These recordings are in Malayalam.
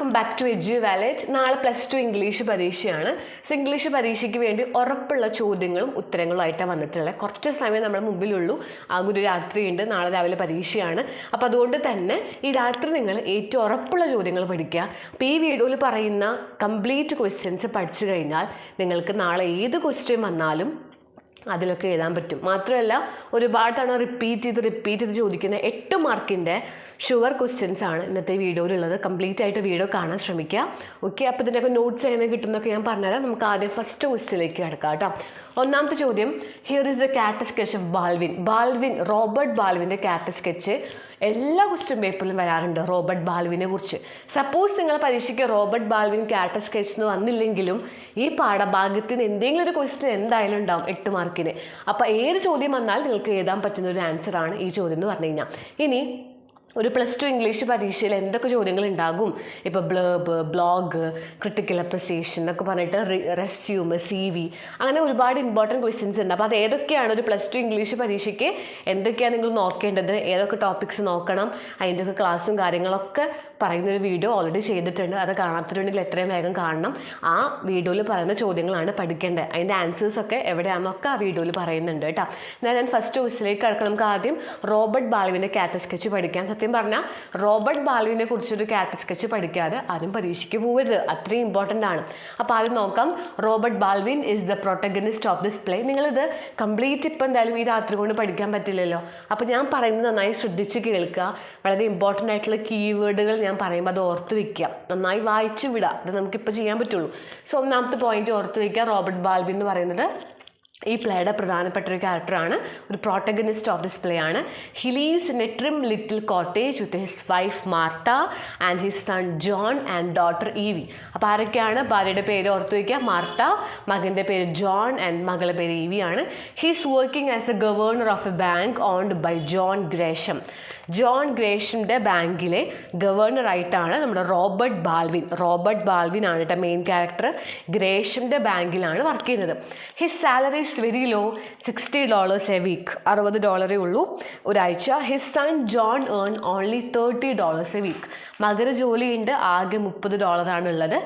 Welcome back to Edu Wallet. നാളെ +2 ഇംഗ്ലീഷ് പരീക്ഷയാണ്. സോ ഇംഗ്ലീഷ് പരീക്ഷയ്ക്ക് വേണ്ടി ഉറപ്പുള്ള ചോദ്യങ്ങളും ഉത്തരങ്ങളും ആയിട്ടാണ് വന്നിട്ടുള്ളത്. കുറച്ച് സമയം നമ്മുടെ മുമ്പിലുള്ളൂ. ആകെ ഒരു രാത്രിയുണ്ട്, നാളെ രാവിലെ പരീക്ഷയാണ്. അപ്പോൾ അതുകൊണ്ട് തന്നെ ഈ രാത്രി നിങ്ങൾ ഏറ്റവും ഉറപ്പുള്ള ചോദ്യങ്ങൾ പഠിക്കുക. അപ്പോൾ ഈ വീഡിയോയിൽ പറയുന്ന കംപ്ലീറ്റ് ക്വസ്റ്റ്യൻസ് പഠിച്ചു കഴിഞ്ഞാൽ നിങ്ങൾക്ക് നാളെ ഏത് ക്വസ്റ്റ്യൻ വന്നാലും അതിലൊക്കെ എഴുതാൻ പറ്റും. മാത്രമല്ല ഒരുപാട് തവണ റിപ്പീറ്റ് ചെയ്ത് ചോദിക്കുന്ന 8 മാർക്കിൻ്റെ ഷുവർ ക്വസ്റ്റ്യൻസ് ആണ് ഇന്നത്തെ വീഡിയോയിലുള്ളത്. കംപ്ലീറ്റ് ആയിട്ട് വീഡിയോ കാണാൻ ശ്രമിക്കുക. ഓക്കെ, അപ്പോൾ ഇതിൻ്റെയൊക്കെ നോട്ട്സ് എങ്ങനെ കിട്ടുന്നൊക്കെ ഞാൻ പറഞ്ഞുതരാം. നമുക്ക് ആദ്യം ഫസ്റ്റ് ക്വസ്റ്റ്യനിലേക്ക് കിടക്കാം കേട്ടോ. ഒന്നാമത്തെ ചോദ്യം, here is the character sketch of Balwin. Robert ബാൾവിൻ്റെ ക്യാരക്ടർ സ്കെച്ച് എല്ലാ ക്വസ്റ്റ്യൻ പേപ്പറിലും വരാറുണ്ട് റോബർട്ട് ബാൾവിനെ കുറിച്ച്. സപ്പോസ് നിങ്ങൾ പരീക്ഷയ്ക്ക് റോബർട്ട് ബാൾവിൻ ക്യാരക്ടർ സ്കെച്ച് എന്ന് വന്നില്ലെങ്കിലും ഈ പാഠഭാഗത്തിന് എന്തെങ്കിലും ഒരു ക്വസ്റ്റ്യൻ എന്തായാലും ഉണ്ടാവും 8 മാർക്കിന്. അപ്പോൾ ഏത് ചോദ്യം വന്നാൽ നിങ്ങൾക്ക് എഴുതാൻ പറ്റുന്ന ഒരു ആൻസറാണ് ഈ ചോദ്യം എന്ന് പറഞ്ഞു കഴിഞ്ഞാൽ. ഇനി ഒരു +2 ഇംഗ്ലീഷ് പരീക്ഷയിൽ എന്തൊക്കെ ചോദ്യങ്ങൾ ഉണ്ടാകും? ഇപ്പോൾ ബ്ലർബ്, ബ്ലോഗ്, ക്രിട്ടിക്കൽ അപ്രിസിയേഷൻ എന്നൊക്കെ പറഞ്ഞിട്ട് റെസ്യൂം, CV, അങ്ങനെ ഒരുപാട് ഇമ്പോർട്ടൻറ്റ് ക്വസ്റ്റ്യൻസ് ഉണ്ട്. അപ്പോൾ അത് ഏതൊക്കെയാണ് ഒരു +2 ഇംഗ്ലീഷ് പരീക്ഷയ്ക്ക് എന്തൊക്കെയാണ് നിങ്ങൾ നോക്കേണ്ടത്, ഏതൊക്കെ ടോപ്പിക്സ് നോക്കണം, അതിൻ്റെയൊക്കെ ക്ലാസ്സും കാര്യങ്ങളൊക്കെ പറയുന്നൊരു വീഡിയോ ഓൾറെഡി ചെയ്തിട്ടുണ്ട്. അത് കാണാത്തിട്ടുണ്ടെങ്കിൽ എത്രയും വേഗം കാണണം. ആ വീഡിയോയിൽ പറയുന്ന ചോദ്യങ്ങളാണ് പഠിക്കേണ്ടത്. അതിൻ്റെ ആൻസേഴ്സൊക്കെ എവിടെയാണെന്നൊക്കെ ആ വീഡിയോയിൽ പറയുന്നുണ്ട് കേട്ടോ. എന്നാൽ ഞാൻ ഫസ്റ്റ് ക്വസ്റ്റിലേക്ക് കിടക്കാം. നമുക്ക് ആദ്യം റോബർട്ട് ബാൾവിൻ്റെ ക്യാരക്ടർ സ്കെച്ച് പഠിക്കാം. സത്യം പറഞ്ഞാൽ റോബർട്ട് ബാൾവിനെ കുറിച്ചൊരു ക്യാരക്ടർ സ്കെച്ച് പഠിക്കാതെ ആരും പരീക്ഷയ്ക്ക് പോകരുത്, അത്രയും ഇമ്പോർട്ടൻ്റ് ആണ്. അപ്പോൾ ആദ്യം നോക്കാം. Robert Baldwin is the protagonist of this play. നിങ്ങളിത് കംപ്ലീറ്റ് ഇപ്പം എന്തായാലും ഈ രാത്രി കൊണ്ട് പഠിക്കാൻ പറ്റില്ലല്ലോ. അപ്പോൾ ഞാൻ പറയുന്നത് നന്നായി ശ്രദ്ധിച്ച് കേൾക്കുക. വളരെ ഇമ്പോർട്ടൻ്റ് ആയിട്ടുള്ള കീവേഡുകൾ ഞാൻ പറയുമ്പോൾ അത് ഓർത്ത് വയ്ക്കുക, നന്നായി വായിച്ച് വിടുക. അത് നമുക്കിപ്പോൾ ചെയ്യാൻ പറ്റുള്ളൂ. സോ ഒന്നാമത്തെ പോയിന്റ് ഓർത്ത് വയ്ക്കുക. റോബർട്ട് ബാൾവിൻ എന്ന് പറയുന്നത് ഈ പ്ലേയുടെ പ്രധാനപ്പെട്ട ഒരു ക്യാരക്ടറാണ്, ഒരു പ്രോട്ടഗണിസ്റ്റ് ഓഫ് ദിസ് പ്ലേ ആണ്. He leaves in A trim little cottage with his wife Marta and his son John and daughter EV. അപ്പോൾ ആരൊക്കെയാണ്? ഭാര്യയുടെ പേര് ഓർത്ത് വയ്ക്കുക, മാർട്ട, മകൻ്റെ പേര് ജോൺ ആൻഡ് മകളുടെ പേര് ഈവി ആണ്. He's working as a governor of a bank owned by John Gresham. John ഗ്രേഷമിൻ്റെ ബാങ്കിലെ ഗവർണറായിട്ടാണ് നമ്മുടെ റോബർട്ട് ബാൾവിൻ ആണ് കേട്ടോ മെയിൻ ക്യാരക്ടർ. ഗ്രേഷമിൻ്റെ ബാങ്കിലാണ് വർക്ക് ചെയ്യുന്നത്. His salary is very low, $60 a week, $60 ഉള്ളൂ ഒരാഴ്ച. His son John earn only $30 a week. മകന് ജോലിയുണ്ട്, ആകെ $30 ഉള്ളത്.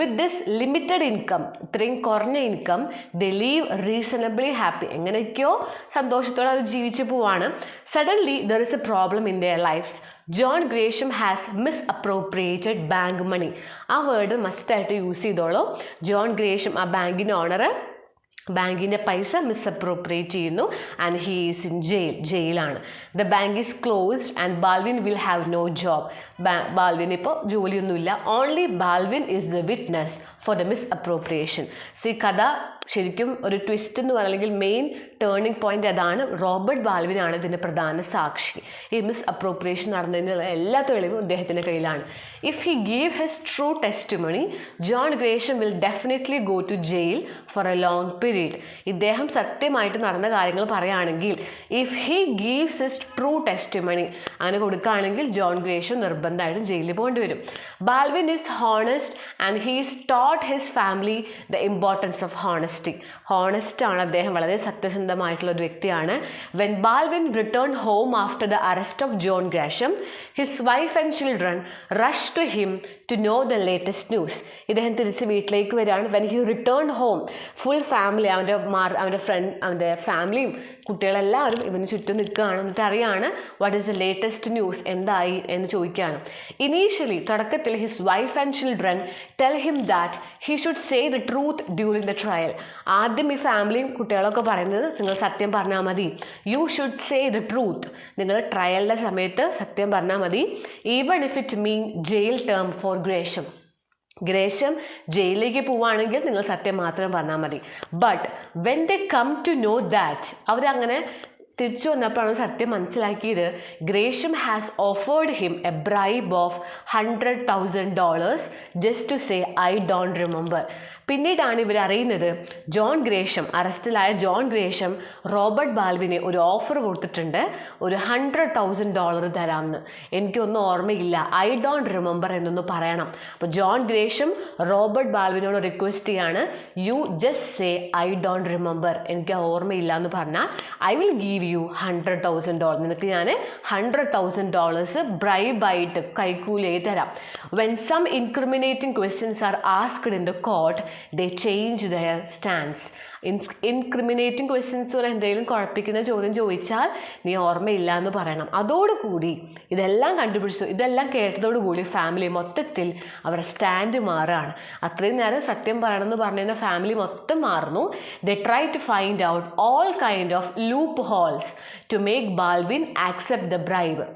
വിത്ത് ദിസ് ലിമിറ്റഡ് ഇൻകം, ഇത്രയും കുറഞ്ഞ ഇൻകം, ദേ ലീവ് റീസണബിളി ഹാപ്പി. എങ്ങനെയൊക്കെയോ സന്തോഷത്തോടെ അവർ ജീവിച്ചു പോവാണ്. Suddenly there is A problem in their lives. John Gresham has misappropriated bank money. ആ വേർഡ് മസ്റ്റായിട്ട് യൂസ് ചെയ്തോളൂ. ജോൺ ഗ്രേഷം, ആ ബാങ്കിൻ്റെ ഓണർ, ബാങ്കിൻ്റെ പൈസ മിസ്അപ്രോപ്രിയേറ്റ് ചെയ്യുന്നു. ആൻഡ് ഹീ ഈസ് ഇൻ ജയിലാണ്. The bank is closed and Balwin will have no job. Balwin ഇപ്പോൾ ജോലിയൊന്നുമില്ല. Only Balwin is the witness for the misappropriation. So ഈ കഥ ശരിക്കും ഒരു ട്വിസ്റ്റ് എന്ന് പറയുക, അല്ലെങ്കിൽ മെയിൻ ടേണിംഗ് പോയിന്റ് അതാണ്. റോബർട്ട് ബാൾവിനാണ് ഇതിൻ്റെ പ്രധാന സാക്ഷി. ഈ മിസ്അപ്രോപ്രിയേഷൻ നടന്നതിനുള്ള എല്ലാ തെളിവും അദ്ദേഹത്തിൻ്റെ കയ്യിലാണ്. If he give his true testimony, John Gresham will definitely go to jail for a long period. ഇദ്ദേഹം സത്യമായിട്ട് നടന്ന കാര്യങ്ങൾ പറയുകയാണെങ്കിൽ, if he gives his true testimony, അങ്ങനെ കൊടുക്കുകയാണെങ്കിൽ ജോൺ ഗ്രേഷം നിർബന്ധമായിട്ടും ജയിലിൽ പോകേണ്ടി വരും. Baldwin is honest and he's taught his family the importance of honesty. Honest ആണ് അദ്ദേഹം, വളരെ സത്യസന്ധമായിട്ടുള്ള ഒരു വ്യക്തിയാണ്. When Baldwin return home after the arrest of John Gresham, his wife and children rush to him to know the latest news. ഇദ്ദേഹം തിരിച്ച് വീട്ടിലേക്ക് വരികയാണ്. When he return home, full family, അവൻ്റെ ഫ്രണ്ട്, അവൻ്റെ ഫാമിലിയും കുട്ടികളെല്ലാവരും ഇവന് ചുറ്റും നിൽക്കുകയാണ്. എന്നിട്ട് അറിയാണ് what is the latest news, എന്തായി എന്ന് ചോദിക്കുകയാണ്. ഇനീഷ്യലി, തുടക്കത്തിൽ, his wife and children tell him that he should say the truth during the trial. ആദ്യം ഈ ഫാമിലിയും കുട്ടികളൊക്കെ പറയുന്നത്, നിങ്ങൾ സത്യം പറഞ്ഞാൽ മതി, you should say the truth, നിങ്ങൾ ട്രയലിൻ്റെ സമയത്ത് സത്യം പറഞ്ഞാൽ മതി, even if it mean jail term for Gresham ജയിലിലേക്ക് പോവുകയാണെങ്കിൽ നിങ്ങൾ സത്യം മാത്രം പറഞ്ഞാൽ മതി. But when they come to know that, അവരങ്ങനെ തിരിച്ചു വന്നപ്പോഴാണ് സത്യം മനസ്സിലാക്കിയത്. Gresham has offered him a bribe of $100,000 just to say I don't remember. പിന്നീടാണ് ഇവർ അറിയുന്നത് ജോൺ ഗ്രേഷം, അറസ്റ്റിലായ ജോൺ ഗ്രേഷം റോബർട്ട് ബാൽവിനെ ഒരു ഓഫർ കൊടുത്തിട്ടുണ്ട്, ഒരു $100,000 തരാമെന്ന്. എനിക്കൊന്നും ഓർമ്മയില്ല, ഐ ഡോണ്ട് റിമെമ്പർ എന്നൊന്ന് പറയണം. അപ്പോൾ ജോൺ ഗ്രേഷം റോബർട്ട് ബാൽവിനോട് റിക്വസ്റ്റ് ചെയ്യാണ്, you just say I don't remember, എനിക്ക് ഓർമ്മയില്ല എന്ന് പറഞ്ഞാൽ ഐ വിൽ ഗീവ് യു $100,000, നിനക്ക് ഞാൻ $100,000 ബ്രൈബായിട്ട് കൈക്കൂലിയായി തരാം. When some incriminating questions are asked in the court they change their stance. Incriminating questions പറഞ്ഞാൽ എന്തെങ്കിലും കുഴപ്പിക്കുന്ന ചോദ്യം ചോദിച്ചാൽ നീ ഓർമ്മയില്ല എന്ന് പറയണം. അതോടുകൂടി ഇതെല്ലാം കണ്ടുപിടിച്ചു, ഇതെല്ലാം കേട്ടതോടുകൂടി ഫാമിലി മൊത്തത്തിൽ അവരുടെ സ്റ്റാൻഡ് മാറുകയാണ്. അത്രയും നേരം സത്യം പറയണമെന്ന് പറഞ്ഞിരുന്ന ഫാമിലി മൊത്തം മാറുന്നു. They try to find out all kind of loopholes to make Baldwin accept the bribe.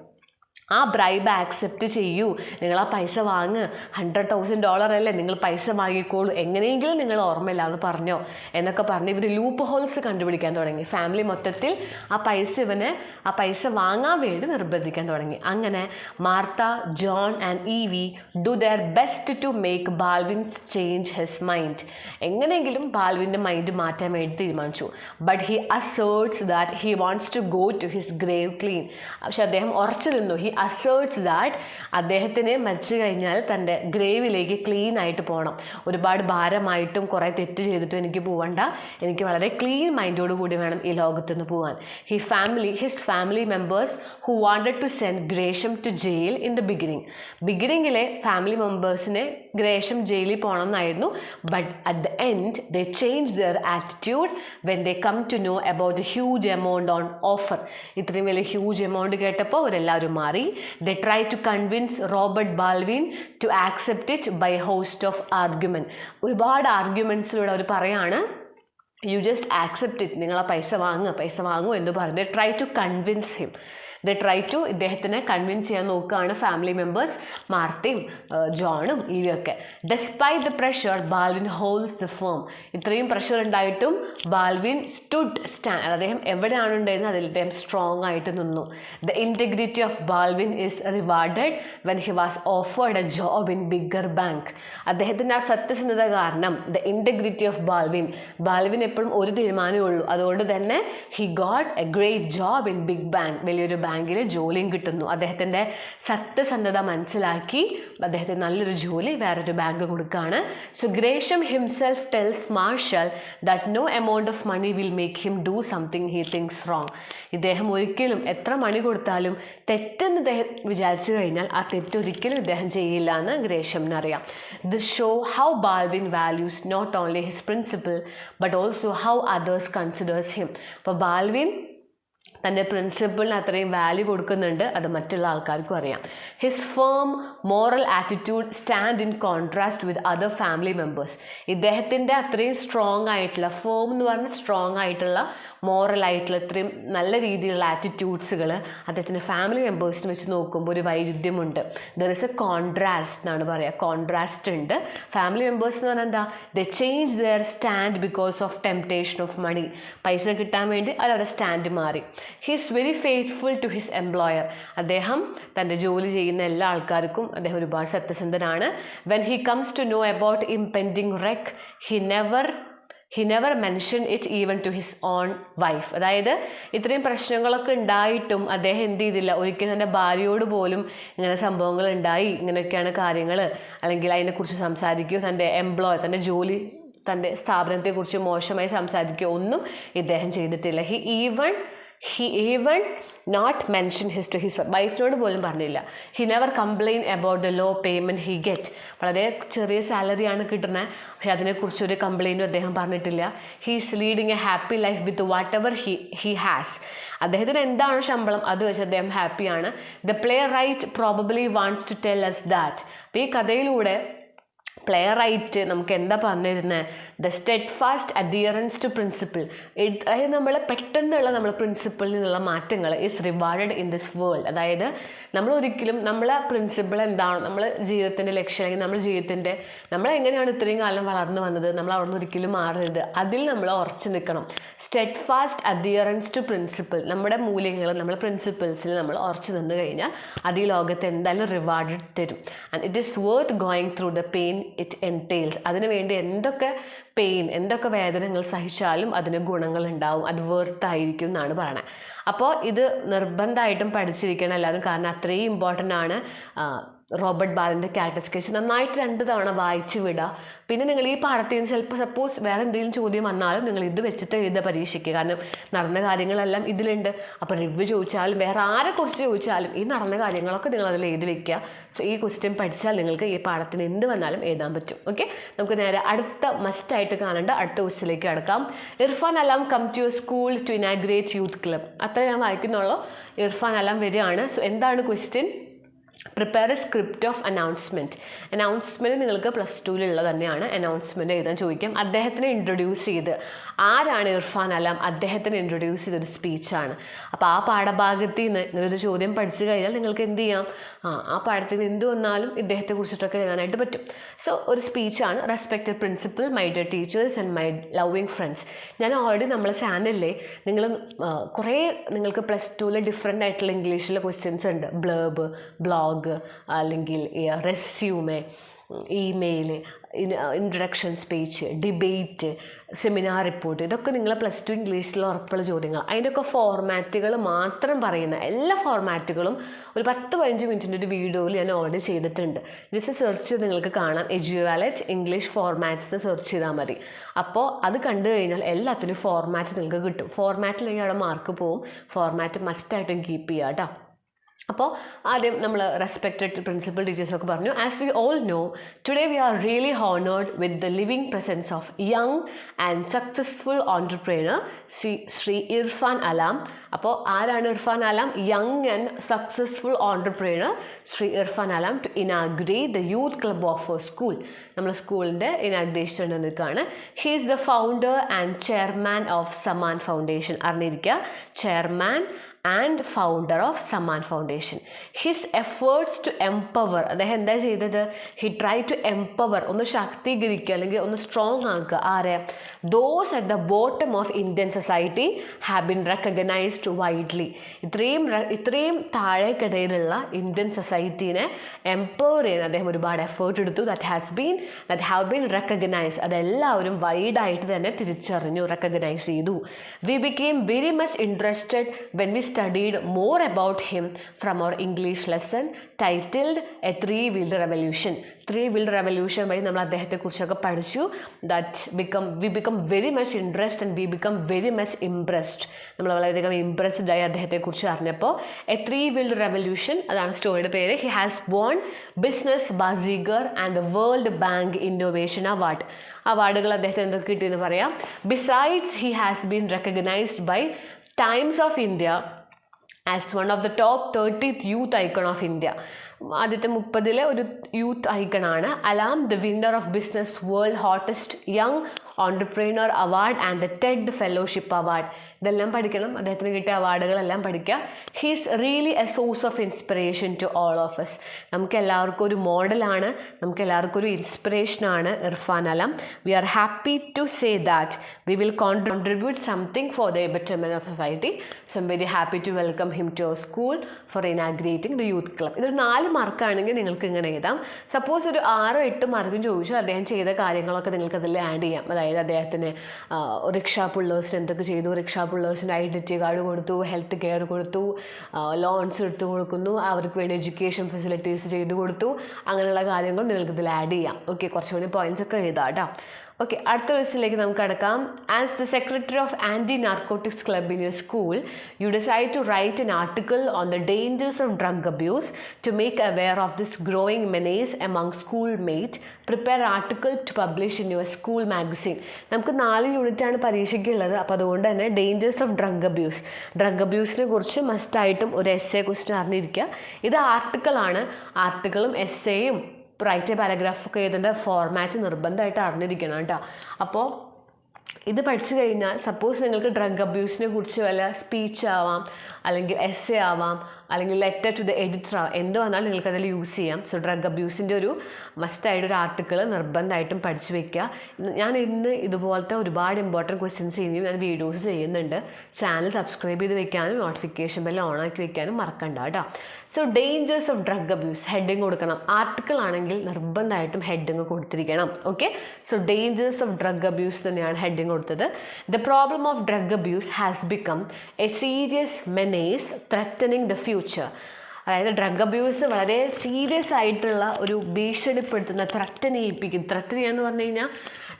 ആ ബ്രൈബ് ആക്സെപ്റ്റ് ചെയ്യൂ, നിങ്ങൾ ആ പൈസ വാങ്ങ്, $100,000 അല്ലേ, നിങ്ങൾ പൈസ വാങ്ങിക്കോളൂ, എങ്ങനെയെങ്കിലും നിങ്ങൾ ഓർമ്മയില്ല എന്ന് പറഞ്ഞോ എന്നൊക്കെ പറഞ്ഞ് ഇവർ ലൂപ്പ് ഹോൾസ് കണ്ടുപിടിക്കാൻ തുടങ്ങി. ഫാമിലി മൊത്തത്തിൽ ആ പൈസ വാങ്ങാൻ വേണ്ടി നിർബന്ധിക്കാൻ തുടങ്ങി. അങ്ങനെ Martha, John and Evie do their best to make Baldwin change his mind. എങ്ങനെയെങ്കിലും ബാൽവിൻ്റെ മൈൻഡ് മാറ്റാൻ വേണ്ടി തീരുമാനിച്ചു. But he asserts that he wants to go to his grave clean. പക്ഷെ അദ്ദേഹം ഉറച്ചു നിന്നു. ഹി അസേർട്സ് ദാറ്റ് അദ്ദേഹത്തിന് മരിച്ചു കഴിഞ്ഞാൽ തൻ്റെ ഗ്രേവിലേക്ക് ക്ലീൻ ആയിട്ട് പോകണം. ഒരുപാട് ഭാരമായിട്ടും കുറേ തെറ്റ് ചെയ്തിട്ടും എനിക്ക് പോകണ്ട, എനിക്ക് വളരെ ക്ലീൻ മൈൻഡോട് കൂടി വേണം ഈ ലോകത്ത് നിന്ന് പോകാൻ. His family members who wanted to send Gresham to jail in the ബിഗിനിങ്ങിലെ ഫാമിലി മെമ്പേഴ്സിനെ ഗ്രേഷം ജയിലിൽ പോകണം എന്നായിരുന്നു. But at the end they change their attitude when they come to know about a huge amount on offer. ഇത്രയും വലിയ ഹ്യൂജ് എമൗണ്ട് കേട്ടപ്പോൾ അവരെല്ലാവരും മാറി. They try to convince Robert Baldwin to accept it by a host of argument. ഒരുപാട് ആർഗ്യുമെൻറ്റ്സിലൂടെ അവർ പറയാണ്, യു ജസ്റ്റ് ആക്സെപ്റ്റ് ഇറ്റ്, നിങ്ങൾ ആ പൈസ വാങ്ങൂ എന്ന് പറഞ്ഞു. They try to convince him. ഇദ്ദേഹത്തിനെ കൺവിൻസ് ചെയ്യാൻ നോക്കുകയാണ് ഫാമിലി മെമ്പേഴ്സ്, മാർത്തയും ജോണും ഈവിയൊക്കെ. Despite the pressure Baldwin holds the firm. ഇത്രയും പ്രഷർ ഉണ്ടായിട്ടും ബാൽവിൻ അദ്ദേഹം എവിടെയാണ് ഉണ്ടായിരുന്നത് അതിൽ അദ്ദേഹം സ്ട്രോങ് ആയിട്ട് നിന്നു. The integrity of Baldwin is rewarded when he was offered a job in bigger bank. അദ്ദേഹത്തിൻ്റെ ആ സത്യസന്ധത കാരണം ദ ഇൻറ്റഗ്രിറ്റി ഓഫ് ബാൽവിൻ എപ്പോഴും ഒരു തീരുമാനമേ ഉള്ളൂ. അതുകൊണ്ട് തന്നെ he got a great job in big bank, വലിയൊരു ബാങ്കിൽ ജോലിയും കിട്ടുന്നു. അദ്ദേഹത്തിൻ്റെ സത്യസന്ധത മനസ്സിലാക്കി അദ്ദേഹത്തിന് നല്ലൊരു ജോലി വേറൊരു ബാങ്ക് കൊടുക്കുകയാണ്. So Gresham himself tells Marshall that no amount of money will make him do something he thinks wrong. ഇദ്ദേഹം ഒരിക്കലും എത്ര മണി കൊടുത്താലും തെറ്റെന്ന് ഇദ്ദേഹം വിചാരിച്ചു കഴിഞ്ഞാൽ ആ തെറ്റൊരിക്കലും ഇദ്ദേഹം ചെയ്യില്ല എന്ന് ഗ്രേഷമിനറിയാം. This show how Baldwin values not only his principle but also how others considers him. അപ്പോൾ ബാൽവിൻ തൻ്റെ പ്രിൻസിപ്പിളിന് അത്രയും വാല്യൂ കൊടുക്കുന്നുണ്ട്, അത് മറ്റുള്ള ആൾക്കാർക്കും അറിയാം. His firm moral attitude stand in contrast with other family members. ഇദ്ദേഹത്തിൻ്റെ അത്രയും സ്ട്രോങ് ആയിട്ടുള്ള, ഫേം എന്ന് പറഞ്ഞാൽ സ്ട്രോങ് ആയിട്ടുള്ള, മോറലായിട്ടുള്ള ഇത്രയും നല്ല രീതിയിലുള്ള ആറ്റിറ്റ്യൂഡ്സുകൾ അദ്ദേഹത്തിൻ്റെ ഫാമിലി മെമ്പേഴ്സിന് വെച്ച് നോക്കുമ്പോൾ ഒരു വൈരുദ്ധ്യമുണ്ട്. ദർ ഇസ് എ കോൺട്രാസ്റ്റ് എന്നാണ് പറയുക, കോൺട്രാസ്റ്റ് ഉണ്ട്. ഫാമിലി മെമ്പേഴ്സ് എന്ന് പറഞ്ഞാൽ എന്താ, the change their stand because of temptation of money. പൈസ കിട്ടാൻ വേണ്ടി അവരുടെ സ്റ്റാൻഡ് മാറി. He is very faithful to his employer. അദ്ദേഹം തൻ്റെ ജോലി ചെയ്യുന്ന എല്ലാ ആൾക്കാർക്കും അദ്ദേഹം ഒരുപാട് സത്യസന്ധനാണ്. When he comes to know about impending wreck he never mention it even to his own wife. അതായത് ഇത്രയും പ്രശ്നങ്ങളൊക്കെ ഉണ്ടായിട്ടും അദ്ദേഹം എന്ത് ചെയ്തില്ല, ഒരിക്കലും തൻ്റെ ഭാര്യയോട് പോലും ഇങ്ങനെ സംഭവങ്ങൾ ഉണ്ടായി, ഇങ്ങനെയൊക്കെയാണ് കാര്യങ്ങൾ, അല്ലെങ്കിൽ അതിനെക്കുറിച്ച് സംസാരിക്കുകയോ തൻ്റെ ജോലി, തൻ്റെ സ്ഥാപനത്തെക്കുറിച്ച് മോശമായി സംസാരിക്കുകയോ ഒന്നും ഇദ്ദേഹം ചെയ്തിട്ടില്ല. He even not mention to his വൈഫിനോട് പോലും പറഞ്ഞില്ല. He never complain about the low payment he get. വളരെ ചെറിയ സാലറിയാണ് കിട്ടുന്നത്, പക്ഷെ അതിനെക്കുറിച്ച് ഒരു കംപ്ലെയിൻറ്റും അദ്ദേഹം പറഞ്ഞിട്ടില്ല. He is leading a happy life with whatever he has. അദ്ദേഹത്തിന് എന്താണ് ശമ്പളം അത് വെച്ച് അദ്ദേഹം ഹാപ്പിയാണ്. The playwright probably wants to tell us that. അപ്പോൾ ഈ കഥയിലൂടെ പ്ലേ റൈറ്റ് നമുക്ക് എന്താ പറഞ്ഞിരുന്നത്, the steadfast adherence to principle. അതായത് നമ്മൾ പെട്ടെന്നുള്ള നമ്മൾ പ്രിൻസിപ്പിളിൽ നിന്നുള്ള മാറ്റങ്ങൾ is rewarded in this world. അതായത് നമ്മൾ ഒരിക്കലും നമ്മളെ പ്രിൻസിപ്പിൾ എന്താണോ, നമ്മൾ ജീവിതത്തിൻ്റെ ലക്ഷ്യം, അല്ലെങ്കിൽ നമ്മുടെ ജീവിതത്തിൻ്റെ നമ്മൾ എങ്ങനെയാണ് ഇത്രയും കാലം വളർന്നു വന്നത്, നമ്മൾ അവിടെ നിന്ന് ഒരിക്കലും മാറരുത്, അതിൽ നമ്മൾ ഉറച്ചു നിൽക്കണം. സ്റ്റെഡ് ഫാസ്റ്റ് അഡിയറൻസ് ടു പ്രിൻസിപ്പിൾ, നമ്മുടെ മൂല്യങ്ങൾ, നമ്മുടെ പ്രിൻസിപ്പിൾസിൽ നമ്മൾ ഉറച്ചു നിന്ന് കഴിഞ്ഞാൽ അത് ഈ ലോകത്ത് എന്തായാലും റിവാർഡ് തരും. And it is worth going through the pain it entails. അതിനുവേണ്ടി എന്തൊക്കെ പെയിൻ, എന്തൊക്കെ വേദനകൾ സഹിച്ചാലും അതിന് ഗുണങ്ങളുണ്ടാവും, അത് വേർത്തായിരിക്കും എന്നാണ് പറയണത്. അപ്പോൾ ഇത് നിർബന്ധമായിട്ടും പഠിച്ചിരിക്കണം എല്ലാവരും, കാരണം അത്രയും ഇമ്പോർട്ടൻ്റ് ആണ്. റോബർട്ട് ബാലിൻ്റെ കാറ്റസ്കേഷൻ നന്നായിട്ട് 2 തവണ വായിച്ചു വിടുക. പിന്നെ നിങ്ങൾ ഈ പാഠത്തിൽ നിന്ന് ചിലപ്പോൾ സപ്പോസ് വേറെ എന്തെങ്കിലും ചോദ്യം വന്നാലും നിങ്ങൾ ഇത് വെച്ചിട്ട് എഴുതുക പരീക്ഷയ്ക്ക്. കാരണം നടന്ന കാര്യങ്ങളെല്ലാം ഇതിലുണ്ട്. അപ്പോൾ റിവ്യൂ ചോദിച്ചാലും വേറെ ആരെക്കുറിച്ച് ചോദിച്ചാലും ഈ നടന്ന കാര്യങ്ങളൊക്കെ നിങ്ങൾ അതിൽ എഴുതി വെക്കുക. സോ ഈ ക്വസ്റ്റ്യൻ പഠിച്ചാൽ നിങ്ങൾക്ക് ഈ പാഠത്തിന് എന്ത് വന്നാലും എഴുതാൻ പറ്റും. ഓക്കെ, നമുക്ക് നേരെ അടുത്ത മസ്റ്റായിട്ട് കാണേണ്ട അടുത്ത ക്വസ്റ്റിലേക്ക് കിടക്കാം. Irfan Alam come to your school to inaugurate youth club. അത്ര ഞാൻ വായിക്കുന്നുള്ളൂ. ഇർഫാൻ അലാം വരികയാണ്. സോ എന്താണ് question? Prepare a script of announcement. Announcement നിങ്ങൾക്ക് +2 തന്നെയാണ്. അനൗൺസ്മെൻറ്റ് എഴുതാൻ ചോദിക്കും. അദ്ദേഹത്തിനെ ഇൻട്രൊഡ്യൂസ് ചെയ്ത്, ആരാണ് ഇർഫാൻ അലാം, അദ്ദേഹത്തിനെ ഇൻട്രൊഡ്യൂസ് ചെയ്തൊരു സ്പീച്ചാണ്. അപ്പോൾ ആ പാഠഭാഗത്തിൽ നിന്ന് ഇങ്ങനൊരു ചോദ്യം പഠിച്ചു കഴിഞ്ഞാൽ നിങ്ങൾക്ക് എന്ത് ചെയ്യാം, ആ പാഠത്തിൽ നിന്ന് എന്ത് വന്നാലും ഇദ്ദേഹത്തെ കുറിച്ചിട്ടൊക്കെ എഴുതാനായിട്ട് പറ്റും. സോ ഒരു സ്പീച്ചാണ്. Respected principal, my dear teachers and my loving friends. ഞാൻ ഓൾറെഡി നമ്മളെ ചാനലിലെ നിങ്ങൾ കുറേ നിങ്ങൾക്ക് +2 ഡിഫറെൻ്റ് ആയിട്ടുള്ള ഇംഗ്ലീഷിലെ ക്വസ്റ്റ്യൻസ് ഉണ്ട്. ബ്ലർബ്, ബ്ലോഗ്, അല്ലെങ്കിൽ resume, email, introduction speech, debate, seminar report, ഇതൊക്കെ നിങ്ങൾ +2 ഇംഗ്ലീഷിൽ ഉറപ്പുള്ള ചോദ്യങ്ങൾ. അതിൻ്റെയൊക്കെ ഫോർമാറ്റുകൾ മാത്രം പറയുന്ന എല്ലാ ഫോർമാറ്റുകളും ഒരു 10-15 മിനിറ്റിൻ്റെ ഒരു വീഡിയോയിൽ ഞാൻ ഓൾറെഡി ചെയ്തിട്ടുണ്ട്. ജസ്റ്റ് സെർച്ച് ചെയ്ത് നിങ്ങൾക്ക് കാണാം. എഡ്യൂവാലറ്റ് ഇംഗ്ലീഷ് ഫോർമാറ്റ്സ് സെർച്ച് ചെയ്താൽ മതി. അപ്പോൾ അത് കണ്ടു കഴിഞ്ഞാൽ എല്ലാത്തിനും ഫോർമാറ്റ് നിങ്ങൾക്ക് കിട്ടും. ഫോർമാറ്റില്ലെങ്കിൽ അവിടെ മാർക്ക് പോവും. ഫോർമാറ്റ് മസ്റ്റായിട്ടും കീപ്പ് ചെയ്യുക കേട്ടോ. അപ്പോൾ ആദ്യം നമ്മൾ റെസ്പെക്റ്റഡ് പ്രിൻസിപ്പൽ ടീച്ചേഴ്സൊക്കെ പറഞ്ഞു. As we all know, today we are really honoured with the living presence of young and successful entrepreneur Shri Irfan Alam. അപ്പോൾ ആരാണ് Irfan Alam? Young and successful entrepreneur Shri Irfan Alam to inaugurate the youth club of a school. നമ്മൾ സ്കൂളിൻ്റെ ഇനാഗ്രേഷൻ നിൽക്കുകയാണ്. He is the founder and chairman of Sammaan foundation. അറിഞ്ഞിരിക്കുക, chairman and founder of Sammaan foundation. His efforts to empower, അദ്ദേഹം എന്താ ചെയ്തത്? ഹി ട്രൈ ടു എംപവർ, ഒന്ന് ശാക്തീകരിക്കുക അല്ലെങ്കിൽ ഒന്ന് സ്ട്രോങ് ആക്കുക. ആരെ? Those at the bottom of Indian society have been recognised widely. ഇത്രയും താഴേക്കിടയിലുള്ള ഇന്ത്യൻ സൊസൈറ്റീനെ എംപവർ ചെയ്യാൻ അദ്ദേഹം ഒരുപാട് എഫേർട്ട് എടുത്തു. ദാറ്റ് ഹാവ് ബീൻ റെക്കഗ്നൈസ്, അതെല്ലാവരും വൈഡായിട്ട് തന്നെ തിരിച്ചറിഞ്ഞു, റെക്കഗ്നൈസ് ചെയ്തു. We became very much interested when we studied more about him from our English lesson titled A Three-Wheeled Revolution. Three-Wheeled Revolution വഴി നമ്മൾ അദ്ദേഹത്തെക്കുറിച്ചൊക്കെ പഠിച്ചു. we become very much interested and we become very much impressed. നമ്മൾ വളരെയധികം ഇംപ്രസ്ഡ് ആയി അദ്ദേഹത്തെക്കുറിച്ച് അറിഞ്ഞപ്പോൾ. A Three-Wheeled Revolution, അതാണ് സ്റ്റോറിയുടെ പേര്. He has won Business Bazigar and the World Bank Innovation Award. അവാർഡുകൾ അദ്ദേഹത്തിന് എന്തൊക്കെ കിട്ടിയെന്ന് പറയാം. Besides, he has been recognized by Times of India as one of the top 30th youth icon of India. ആദ്യത്തെ 30 ഒരു യൂത്ത് ഐക്കണാണ്. Alam the winner of Business World hottest young entrepreneur award and the TED fellowship award. ഇതെല്ലാം പഠിക്കണം, അദ്ദേഹത്തിന് കിട്ടിയ അവാർഡുകളെല്ലാം പഠിക്കുക. He's really a source of inspiration to all of us. നമുക്ക് എല്ലാവർക്കും ഒരു മോഡലാണ്, നമുക്ക് എല്ലാവർക്കും ഒരു ഇൻസ്പിറേഷനാണ് Irfan Alam. We are happy to say that we will contribute something for the betterment of society. So I am very happy to welcome him to our school for inaugurating the youth club. ഇതൊരു 4 മാർക്കാണെങ്കിൽ നിങ്ങൾക്ക് ഇങ്ങനെ എഴുതാം. സപ്പോസ് ഒരു 6-8 മാർക്കും ചോദിച്ചാൽ അദ്ദേഹം ചെയ്ത കാര്യങ്ങളൊക്കെ നിങ്ങൾക്ക് അതിൽ ആഡ് ചെയ്യാം. അതായത് അദ്ദേഹത്തിന് റിക്ഷാ പുള്ളേഴ്സിന് എന്തൊക്കെ ചെയ്തു, റിക്ഷാ പുള്ളേഴ്സിന് ഐഡൻറ്റിറ്റി കാർഡ് കൊടുത്തു, ഹെൽത്ത് കെയർ കൊടുത്തു, ലോൺസ് എടുത്തു കൊടുക്കുന്നു, അവർക്ക് വേണ്ടി എഡ്യൂക്കേഷൻ ഫെസിലിറ്റീസ് ചെയ്തു കൊടുത്തു, അങ്ങനെയുള്ള കാര്യങ്ങൾ നിങ്ങൾക്ക് ഇതിൽ ആഡ് ചെയ്യാം. ഓക്കെ, കുറച്ചുകൂടി പോയിൻറ്റ്സ് ഒക്കെ എഴുതാം കേട്ടോ. ഓക്കെ, അടുത്ത ക്വസ്റ്റിലേക്ക് നമുക്ക് കടക്കാം. As the secretary of anti narcotics club in your school you decide to write an article on the dangers of drug abuse to make aware of this growing menace among school mate. Prepare article to publish in your school magazine. നമുക്ക് 4 യൂണിറ്റാണ് പരീക്ഷയ്ക്കുള്ളത്. അപ്പോൾ അതുകൊണ്ട് തന്നെ ഡേഞ്ചേഴ്സ് ഓഫ് ഡ്രഗ് അബ്യൂസിനെ കുറിച്ച് മസ്റ്റായിട്ടും ഒരു എസ്സേ ക്വസ്റ്റ്യൻ അറിഞ്ഞിരിക്കുക. ഇത് ആർട്ടിക്കിളാണ്. ആർട്ടിക്കിളും എസ്സേയും റൈറ്റ് പാരഗ്രാഫൊക്കെ എഴുതേണ്ട ഫോർമാറ്റ് നിർബന്ധമായിട്ട് അറിഞ്ഞിരിക്കണം കേട്ടോ. അപ്പോൾ ഇത് പഠിച്ചു കഴിഞ്ഞാൽ സപ്പോസ് നിങ്ങൾക്ക് ഡ്രഗ് അബ്യൂസിനെ കുറിച്ച് വല്ല സ്പീച്ച് ആവാം, അല്ലെങ്കിൽ എസ്സേ ആവാം, അല്ലെങ്കിൽ ലെറ്റർ ടു ദ എഡിറ്റർ എന്ത് വന്നാലും നിങ്ങൾക്ക് അതിൽ യൂസ് ചെയ്യാം. സോ ഡ്രഗ് അബ്യൂസിൻ്റെ ഒരു മസ്റ്റായിട്ടൊരു ആർട്ടിക്കിൾ നിർബന്ധമായിട്ടും പഠിച്ചു വെക്കുക. ഞാൻ ഇന്ന് ഇതുപോലത്തെ ഒരുപാട് ഇമ്പോർട്ടൻറ്റ് ക്വസ്റ്റ്യൻസ് ചെയ്യുകയും ഞാൻ വീഡിയോസ് ചെയ്യുന്നുണ്ട്. ചാനൽ സബ്സ്ക്രൈബ് ചെയ്ത് വെക്കാനും നോട്ടിഫിക്കേഷൻ ബെൽ ഓൺ ആക്കി വെക്കാനും മറക്കണ്ട കേട്ടോ. So dangers of drug abuse heading കൊടുക്കണം. ആർട്ടിക്കിൾ ആണെങ്കിൽ നിർബന്ധമായിട്ടും ഹെഡിങ് കൊടുത്തിരിക്കണം. Okay, so dangers of drug abuse തന്നെയാണ് ഹെഡിങ് കൊടുത്തത്. The problem of drug abuse has become a serious menace threatening the future. അതായത് ഡ്രഗ് അബ്യൂസ് വളരെ സീരിയസ് ആയിട്ടുള്ള ഒരു ഭീഷണിപ്പെടുത്തുന്ന ത്രട്ടൻ ചെയ്യാന്ന് പറഞ്ഞു കഴിഞ്ഞാൽ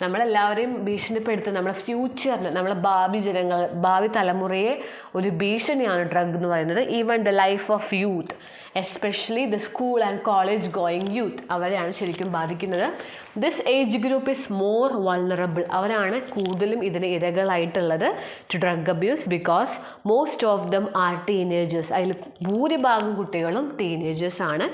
നമ്മളെല്ലാവരെയും ഭീഷണിപ്പെടുത്തുന്ന നമ്മളെ ഫ്യൂച്ചറിന്, നമ്മളെ ഭാവി തലമുറയെ ഒരു ഭീഷണിയാണ് ഡ്രഗ് എന്ന് പറയുന്നത്. Even the life of youth, especially the school and college going youth, അവരെയാണ് ശരിക്കും ബാധിക്കുന്നത്. This age group is more vulnerable, അവരാണ് കൂടുതലും ഇതിന് ഇരകളായിട്ടുള്ളത് to drug abuse because most of them are teenagers. അതിൽ ഭൂരിഭാഗം കുട്ടികളും ടീനേജേഴ്സ് ആണ്.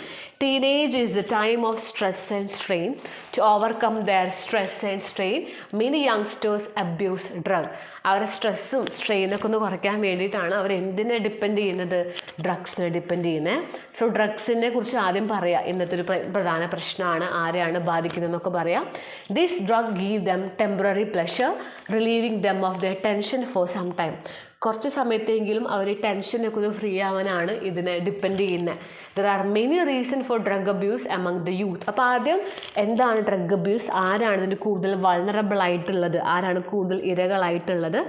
Teenage is the time of stress and strain. To overcome their stress and strain many youngsters abuse drug. അവരുടെ സ്ട്രെസ്സും സ്ട്രെയിനൊക്കെ ഒന്ന് കുറയ്ക്കാൻ വേണ്ടിയിട്ടാണ് അവർ എന്തിനെ ഡിപ്പെൻഡ് ചെയ്യുന്നത്? ഡ്രഗ്സിനെ ഡിപ്പെൻഡ് ചെയ്യുന്നത്. സോ ഡ്രഗ്സിനെ കുറിച്ച് ആദ്യം പറയാം. ഇന്നത്തെ ഒരു പ്രധാന പ്രശ്നമാണ്, ആരെയാണ് ബാധിക്കുന്നതെന്നൊക്കെ പറയാം. This drug give them temporary pleasure relieving them of the tension for some time. കുറച്ച് സമയത്തെങ്കിലും അവർ ടെൻഷനൊക്കെ ഒന്ന് ഫ്രീ ആവാനാണ് ഇതിനെ ഡിപ്പെൻഡ് ചെയ്യുന്നത്. There are many reason for drug abuse among the youth. അപ്പോൾ ആദ്യം എന്താണ് ഡ്രഗ് അബ്യൂസ്, ആരാണ് ഇതിന് കൂടുതൽ വൾണറബിൾ ആയിട്ടുള്ളത്, ആരാണ് കൂടുതൽ ഇരകളായിട്ടുള്ളത്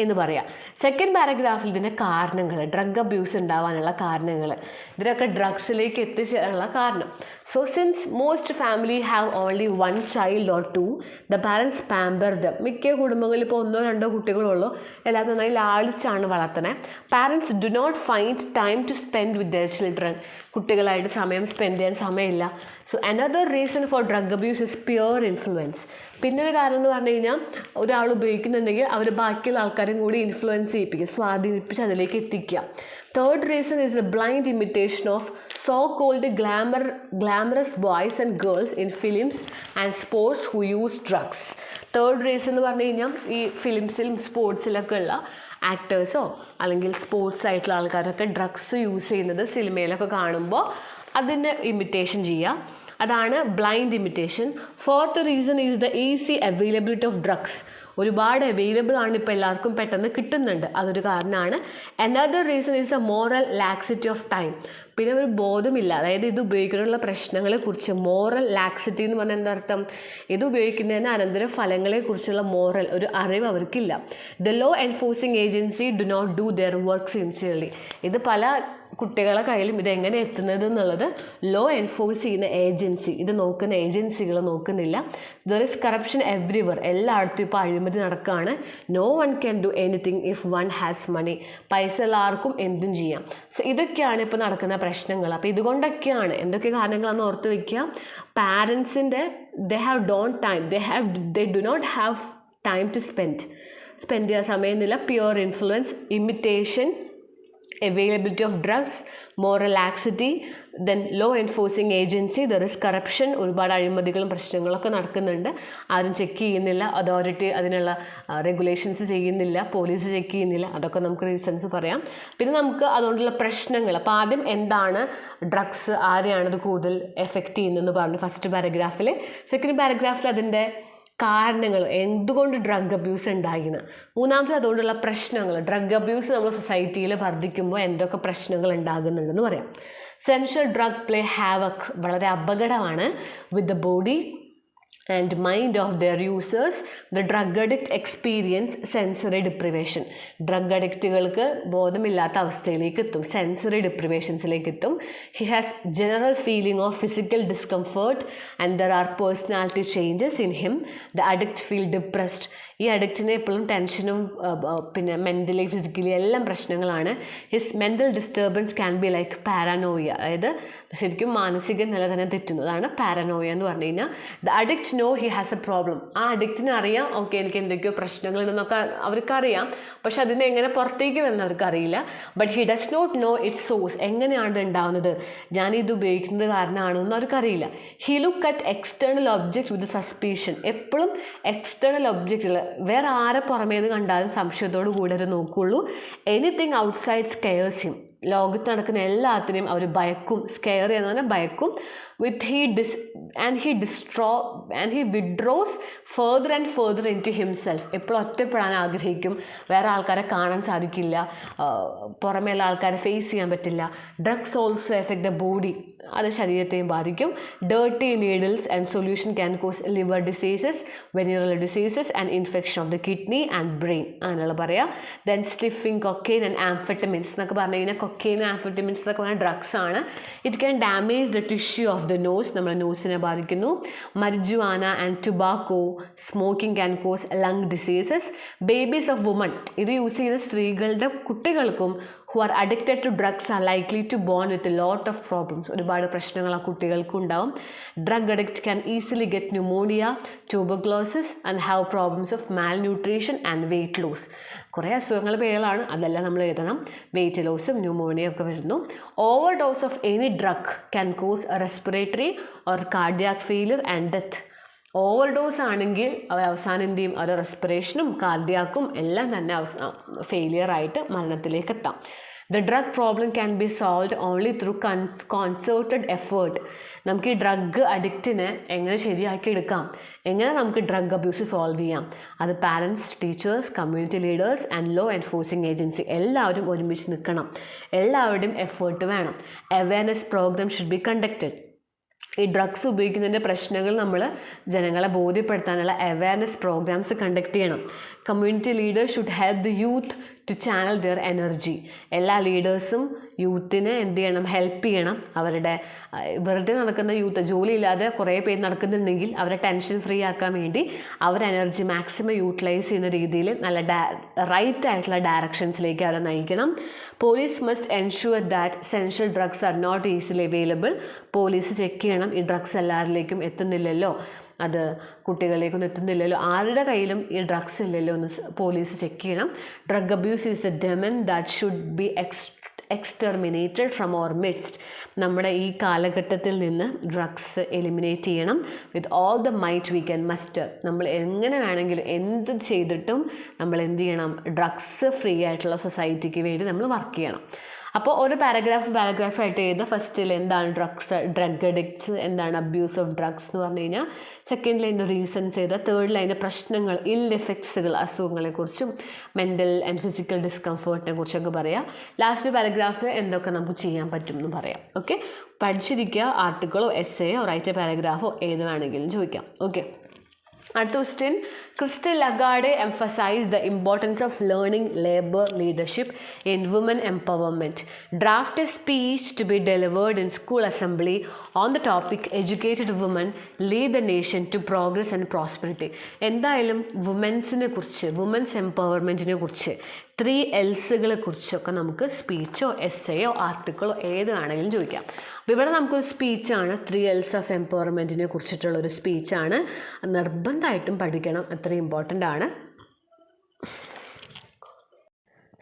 എന്ന് പറയാം. സെക്കൻഡ് പാരഗ്രാഫിൽ ഇതിൻ്റെ കാരണങ്ങൾ, ഡ്രഗ് അബ്യൂസ് ഉണ്ടാവാനുള്ള കാരണങ്ങൾ, ഇതിനൊക്കെ ഡ്രഗ്സിലേക്ക് എത്തിച്ചേരാനുള്ള കാരണം. So since most family have only one child or two, the parents pamper them. മിക്ക കുടുംബങ്ങളിൽ ഇപ്പോൾ 1-2 കുട്ടികളുള്ളൂ, എല്ലാവരും നന്നായി ലാളിച്ചാണ് വളർത്തണേ. Parents do not find time to spend with their children. കുട്ടികളായിട്ട് സമയം സ്പെൻഡ് ചെയ്യാൻ സമയമില്ല. So another reason for drug abuse is pure influence. പിന്നെ ഒരു കാരണം എന്ന് പറഞ്ഞു കഴിഞ്ഞാൽ ഒരാൾ ഉപയോഗിക്കുന്നുണ്ടെങ്കിൽ അവർ ബാക്കിയുള്ള ആൾക്കാരും കൂടി ഇൻഫ്ലുവൻസ് ചെയ്യിപ്പിക്കുക, സ്വാധീനിപ്പിച്ച് അതിലേക്ക് എത്തിക്കുക. Third reason is the blind imitation of so called glamorous boys and girls in films and sports who use drugs. Third reason എന്ന് പറഞ്ഞു കഴിഞ്ഞാൽ ഈ ഫിലിംസിലും സ്പോർട്സിലൊക്കെ ഉള്ള ആക്ടേഴ്സോ അല്ലെങ്കിൽ സ്പോർട്സ് ആയിട്ടുള്ള ആൾക്കാരൊക്കെ ഡ്രഗ്സ് യൂസ് ചെയ്യുന്നത് സിനിമയിലൊക്കെ കാണുമ്പോൾ അതിനെ ഇമിറ്റേഷൻ ചെയ്യുക, അതാണ് blind imitation. Fourth reason is the easy availability of drugs. ഒരുപാട് അവൈലബിൾ ആണ്, ഇപ്പോൾ എല്ലാവർക്കും പെട്ടെന്ന് കിട്ടുന്നുണ്ട്, അതൊരു കാരണമാണ്. Another reason is A moral laxity of time. പിന്നെ ഒരു ബോധമില്ല, അതായത് ഇത് ഉപയോഗിക്കാനുള്ള പ്രശ്നങ്ങളെക്കുറിച്ച്. മോറൽ ലാക്സിറ്റി എന്ന് പറഞ്ഞാൽ എന്താ അർത്ഥം? ഇത് ഉപയോഗിക്കുന്നതിന് അനന്തര ഫലങ്ങളെക്കുറിച്ചുള്ള മോറൽ ഒരു അറിവ് അവർക്കില്ല. The law enforcing agency do not do their work sincerely. ഇത് പല കുട്ടികളെ കയ്യിലും ഇതെങ്ങനെ എത്തുന്നത് എന്നുള്ളത് ലോ എൻഫോഴ്സ് ചെയ്യുന്ന ഏജൻസി, ഇത് നോക്കുന്ന ഏജൻസികൾ നോക്കുന്നില്ല. There is corruption everywhere. എല്ലായിടത്തും ഇപ്പോൾ അഴിമതി നടക്കുകയാണ്. No one can do anything if one has money. പൈസ ഉള്ള ആർക്കും എന്തും ചെയ്യാം. സോ ഇതൊക്കെയാണ് ഇപ്പോൾ നടക്കുന്ന പ്രശ്നങ്ങൾ. അപ്പോൾ ഇതുകൊണ്ടൊക്കെയാണ്, എന്തൊക്കെ കാരണങ്ങളാണെന്ന് ഓർത്ത് വയ്ക്കുക. പാരൻസിൻ്റെ they do not have time to spend ചെയ്യാൻ സമയമില്ല. Pure influence, imitation, availability of drugs, moral laxity, then law enforcing agency, there is corruption. ഒരുപാട് അഴിമതികളും പ്രശ്നങ്ങളൊക്കെ നടക്കുന്നുണ്ട്, ആരും ചെക്ക് ചെയ്യുന്നില്ല, അതോറിറ്റി അതിനുള്ള റെഗുലേഷൻസ് ചെയ്യുന്നില്ല, പോലീസ് ചെക്ക് ചെയ്യുന്നില്ല. അതൊക്കെ നമുക്ക് റീസൺസ് പറയാം. പിന്നെ നമുക്ക് അതുകൊണ്ടുള്ള പ്രശ്നങ്ങൾ. അപ്പോൾ ആദ്യം എന്താണ് ഡ്രഗ്സ്, ആരെയാണത് കൂടുതൽ എഫക്റ്റ് ചെയ്യുന്നതെന്ന് പറഞ്ഞു ഫസ്റ്റ് പാരഗ്രാഫിൽ. സെക്കൻഡ് പാരഗ്രാഫിൽ അതിൻ്റെ കാരണങ്ങൾ, എന്തുകൊണ്ട് ഡ്രഗ് അബ്യൂസ് ഉണ്ടായിരുന്നു. മൂന്നാമത്തെ അതുകൊണ്ടുള്ള പ്രശ്നങ്ങൾ, ഡ്രഗ് അബ്യൂസ് നമ്മുടെ സൊസൈറ്റിയിൽ വർദ്ധിക്കുമ്പോൾ എന്തൊക്കെ പ്രശ്നങ്ങൾ ഉണ്ടാകുന്നുണ്ടെന്ന് പറയാം. സെൻഷ്വൽ ഡ്രഗ് പ്ലേ ഹാവക്, വളരെ അപകടമാണ് with the body and mind of their users. The drug addict experience sensory deprivation. Drug അഡിക്റ്റുകൾക്ക് ബോധമില്ലാത്ത അവസ്ഥയിലേക്ക് എത്തും, സെൻസറി ഡിപ്രിവേഷൻസിലേക്ക് എത്തും. He has general feeling of physical discomfort and there are personality changes in him. The addict feel depressed. ഈ അഡിക്റ്റിന് എപ്പോഴും ടെൻഷനും പിന്നെ മെൻ്റലി ഫിസിക്കലി എല്ലാം പ്രശ്നങ്ങളാണ്. His mental disturbance can be like paranoia, അതായത് ശരിക്കും മാനസിക നില തന്നെ തെറ്റുന്നതാണ് പാരനോയ എന്ന് പറഞ്ഞു കഴിഞ്ഞാൽ. The addict know he has a problem. ആ അഡിക്റ്റിന് അറിയാം, ഓക്കെ എനിക്ക് എന്തൊക്കെയോ പ്രശ്നങ്ങളുണ്ടെന്നൊക്കെ അവർക്കറിയാം, പക്ഷെ അതിനെ എങ്ങനെ പുറത്തേക്ക് വരുന്ന അവർക്കറിയില്ല. But he does not know its source, എങ്ങനെയാണ് ഇത് ഉണ്ടാവുന്നത്, ഞാനിത് ഉപയോഗിക്കുന്നത് കാരണമാണെന്ന് അവർക്കറിയില്ല. He look at external object with suspicion. എപ്പോഴും എക്സ്റ്റേണൽ ഒബ്ജക്റ്റിൽ വേറെ ആരെ പുറമേന്ന് കണ്ടാലും സംശയത്തോടു കൂടെ നോക്കുള്ളൂ. Anything outside scares him. ലോകത്ത് നടക്കുന്ന എല്ലാത്തിനെയും അവർ ഭയക്കും. സ്കെയർ എന്ന് പറഞ്ഞാൽ ഭയക്കും. he withdraws further and further into himself. എപ്പോഴും ഒറ്റപ്പെടാൻ ആഗ്രഹിക്കും. വേറെ ആൾക്കാരെ കാണാൻ സാധിക്കില്ല, പുറമേയുള്ള ആൾക്കാരെ ഫേസ് ചെയ്യാൻ പറ്റില്ല. Drugs also affect the body, അത് ശരീരത്തെയും ബാധിക്കും. Dirty needles and solution can cause liver diseases, venereal diseases and infection of the kidney and brain, അങ്ങനെയുള്ള പറയാം. Then sniffing cocaine and amphetamines എന്നൊക്കെ പറഞ്ഞു കഴിഞ്ഞാൽ കൊക്കെയിൻ ആംഫെറ്റമിൻസ് എന്നൊക്കെ പറഞ്ഞാൽ ഡ്രഗ്സ് ആണ്. It can damage the tissue of the nose, നമ്മുടെ നോസിനെ ബാധിക്കുന്നു. Marijuana and tobacco smoking can cause lung diseases. Babies of woman, ഇത് യൂസ് ചെയ്യുന്ന സ്ത്രീകളുടെ കുട്ടികൾക്കും who are addicted to drugs are likely to born with a lot of problems. ഒരുപാട് പ്രശ്നങ്ങൾ ആ കുട്ടികൾക്കും ഉണ്ടാവും. Drug addict can easily get pneumonia, tuberculosis and have problems of malnutrition and weight loss. കുറേ അസുഖങ്ങൾ പേരുകളാണ്, അതെല്ലാം നമ്മൾ എഴുതണം. വെയിറ്റ് ലോസും ന്യൂമോണിയ ഒക്കെ വരുന്നു. Over dose of any drug can cos respiratory or cardiac failure and death. Over dose ആണെങ്കിൽ അവർ അവസാനം എന്ത് ചെയ്യും? അവർ റെസ്പിറേഷനും കാർഡിയാക്കും എല്ലാം തന്നെ ഫെയിലിയർ ആയിട്ട് മരണത്തിലേക്ക് എത്താം. The drug problem can be solved only through concerted effort. നമുക്ക് ഈ ഡ്രഗ് അഡിക്റ്റിനെ എങ്ങനെ ശരിയാക്കി എടുക്കാം, എങ്ങനെ നമുക്ക് ഡ്രഗ് അബ്യൂസ് സോൾവ് ചെയ്യാം, അത് parents, teachers, community leaders and law enforcing agency എല്ലാവരും ഒരുമിച്ച് നിൽക്കണം. എല്ലാവരുടെയും എഫേർട്ട് വേണം. Awareness programme should be conducted. ഈ ഡ്രഗ്സ് ഉപയോഗിക്കുന്നതിൻ്റെ പ്രശ്നങ്ങൾ നമ്മൾ ജനങ്ങളെ ബോധ്യപ്പെടുത്താനുള്ള അവയർനെസ് പ്രോഗ്രാംസ് കണ്ടക്ട് ചെയ്യണം. Community leaders should help the youth to channel their energy. എല്ലാ ലീഡേഴ്സും യൂത്തിനെ എന്ത് ചെയ്യണം? ഹെൽപ്പ് ചെയ്യണം. അവരുടെ വെറുതെ നടക്കുന്ന യൂത്ത്, ജോലിയില്ലാതെ കുറേ പേര് നടക്കുന്നുണ്ടെങ്കിൽ അവരെ ടെൻഷൻ ഫ്രീ ആക്കാൻ വേണ്ടി അവർ എനർജി മാക്സിമം യൂട്ടിലൈസ് ചെയ്യുന്ന രീതിയിൽ നല്ല റൈറ്റ് ആയിട്ടുള്ള ഡയറക്ഷൻസിലേക്ക് അവരെ നയിക്കണം. Police must ensure that essential drugs are not easily available. Police check ചെയ്യണം ഈ ഡ്രഗ്സ് എല്ലാവരിലേക്കും എത്തുന്നില്ലല്ലോ, അത് കുട്ടികളിലേക്കൊന്നും എത്തുന്നില്ലല്ലോ, ആരുടെ കയ്യിലും ഈ ഡ്രഗ്സ് ഇല്ലല്ലോ എന്ന് പോലീസ് ചെക്ക് ചെയ്യണം. Drug abuse is a demon that should be exterminated from our midst. നമ്മുടെ ഈ കാലഘട്ടത്തിൽ നിന്ന് ഡ്രഗ്സ് എലിമിനേറ്റ് ചെയ്യണം. With all the might we can muster. നമ്മൾ എങ്ങനെ വേണമെങ്കിലും എന്ത് ചെയ്തിട്ടും നമ്മൾ എന്ത് ചെയ്യണം? ഡ്രഗ്സ് ഫ്രീ ആയിട്ടുള്ള സൊസൈറ്റിക്ക് വേണ്ടി നമ്മൾ വർക്ക് ചെയ്യണം. അപ്പോൾ ഒരു പാരഗ്രാഫായിട്ട് എഴുതുക. ഫസ്റ്റിൽ എന്താണ് ഡ്രഗ് അഡിക്ട്സ്, എന്താണ് അബ്യൂസ് ഓഫ് ഡ്രഗ്സ് എന്ന് പറഞ്ഞു കഴിഞ്ഞാൽ. സെക്കൻഡ് ലൈൻ റീസൺസ് എഴുതുക. തേർഡ് ലൈൻ പ്രശ്നങ്ങൾ, ഇൽ എഫക്ട്സുകൾ, അസുഖങ്ങളെക്കുറിച്ചും മെൻ്റൽ ആൻഡ് ഫിസിക്കൽ ഡിസ്കംഫേർട്ടിനെ കുറിച്ചൊക്കെ പറയാം. ലാസ്റ്റ് പാരഗ്രാഫിൽ എന്തൊക്കെ നമുക്ക് ചെയ്യാൻ പറ്റും എന്ന് പറയാം. ഓക്കെ, പഠിച്ചിരിക്കുക. ആർട്ടിക്കിളോ എസ്സേയോ റൈറ്റ് എ പാരഗ്രാഫോ ഏത് വേണമെങ്കിലും ചോദിക്കാം. ഓക്കെ, അടുത്ത question. Christine Lagarde emphasized the importance of learning labor leadership in women empowerment. Draft a speech to be delivered in school assembly on the topic educated women lead the nation to progress and prosperity. എന്തായാലും വുമൻസിനെ കുറിച്ച്, വുമൻസ് എംപവർമെൻറ്റിനെ കുറിച്ച്, 3 Lsകളെ കുറിച്ചൊക്കെ നമുക്ക് സ്പീച്ചോ എസ്സേയോ ആർട്ടിക്കിളോ ഏത് വേണമെങ്കിലും ചോദിക്കാം. അപ്പോൾ ഇവിടെ നമുക്കൊരു സ്പീച്ചാണ്, 3 Ls ഓഫ് എംപവർമെൻറ്റിനെ കുറിച്ചിട്ടുള്ളൊരു സ്പീച്ചാണ്. നിർബന്ധമായിട്ടും പഠിക്കണം, അത്രയും ഇമ്പോർട്ടൻ്റ് ആണ്.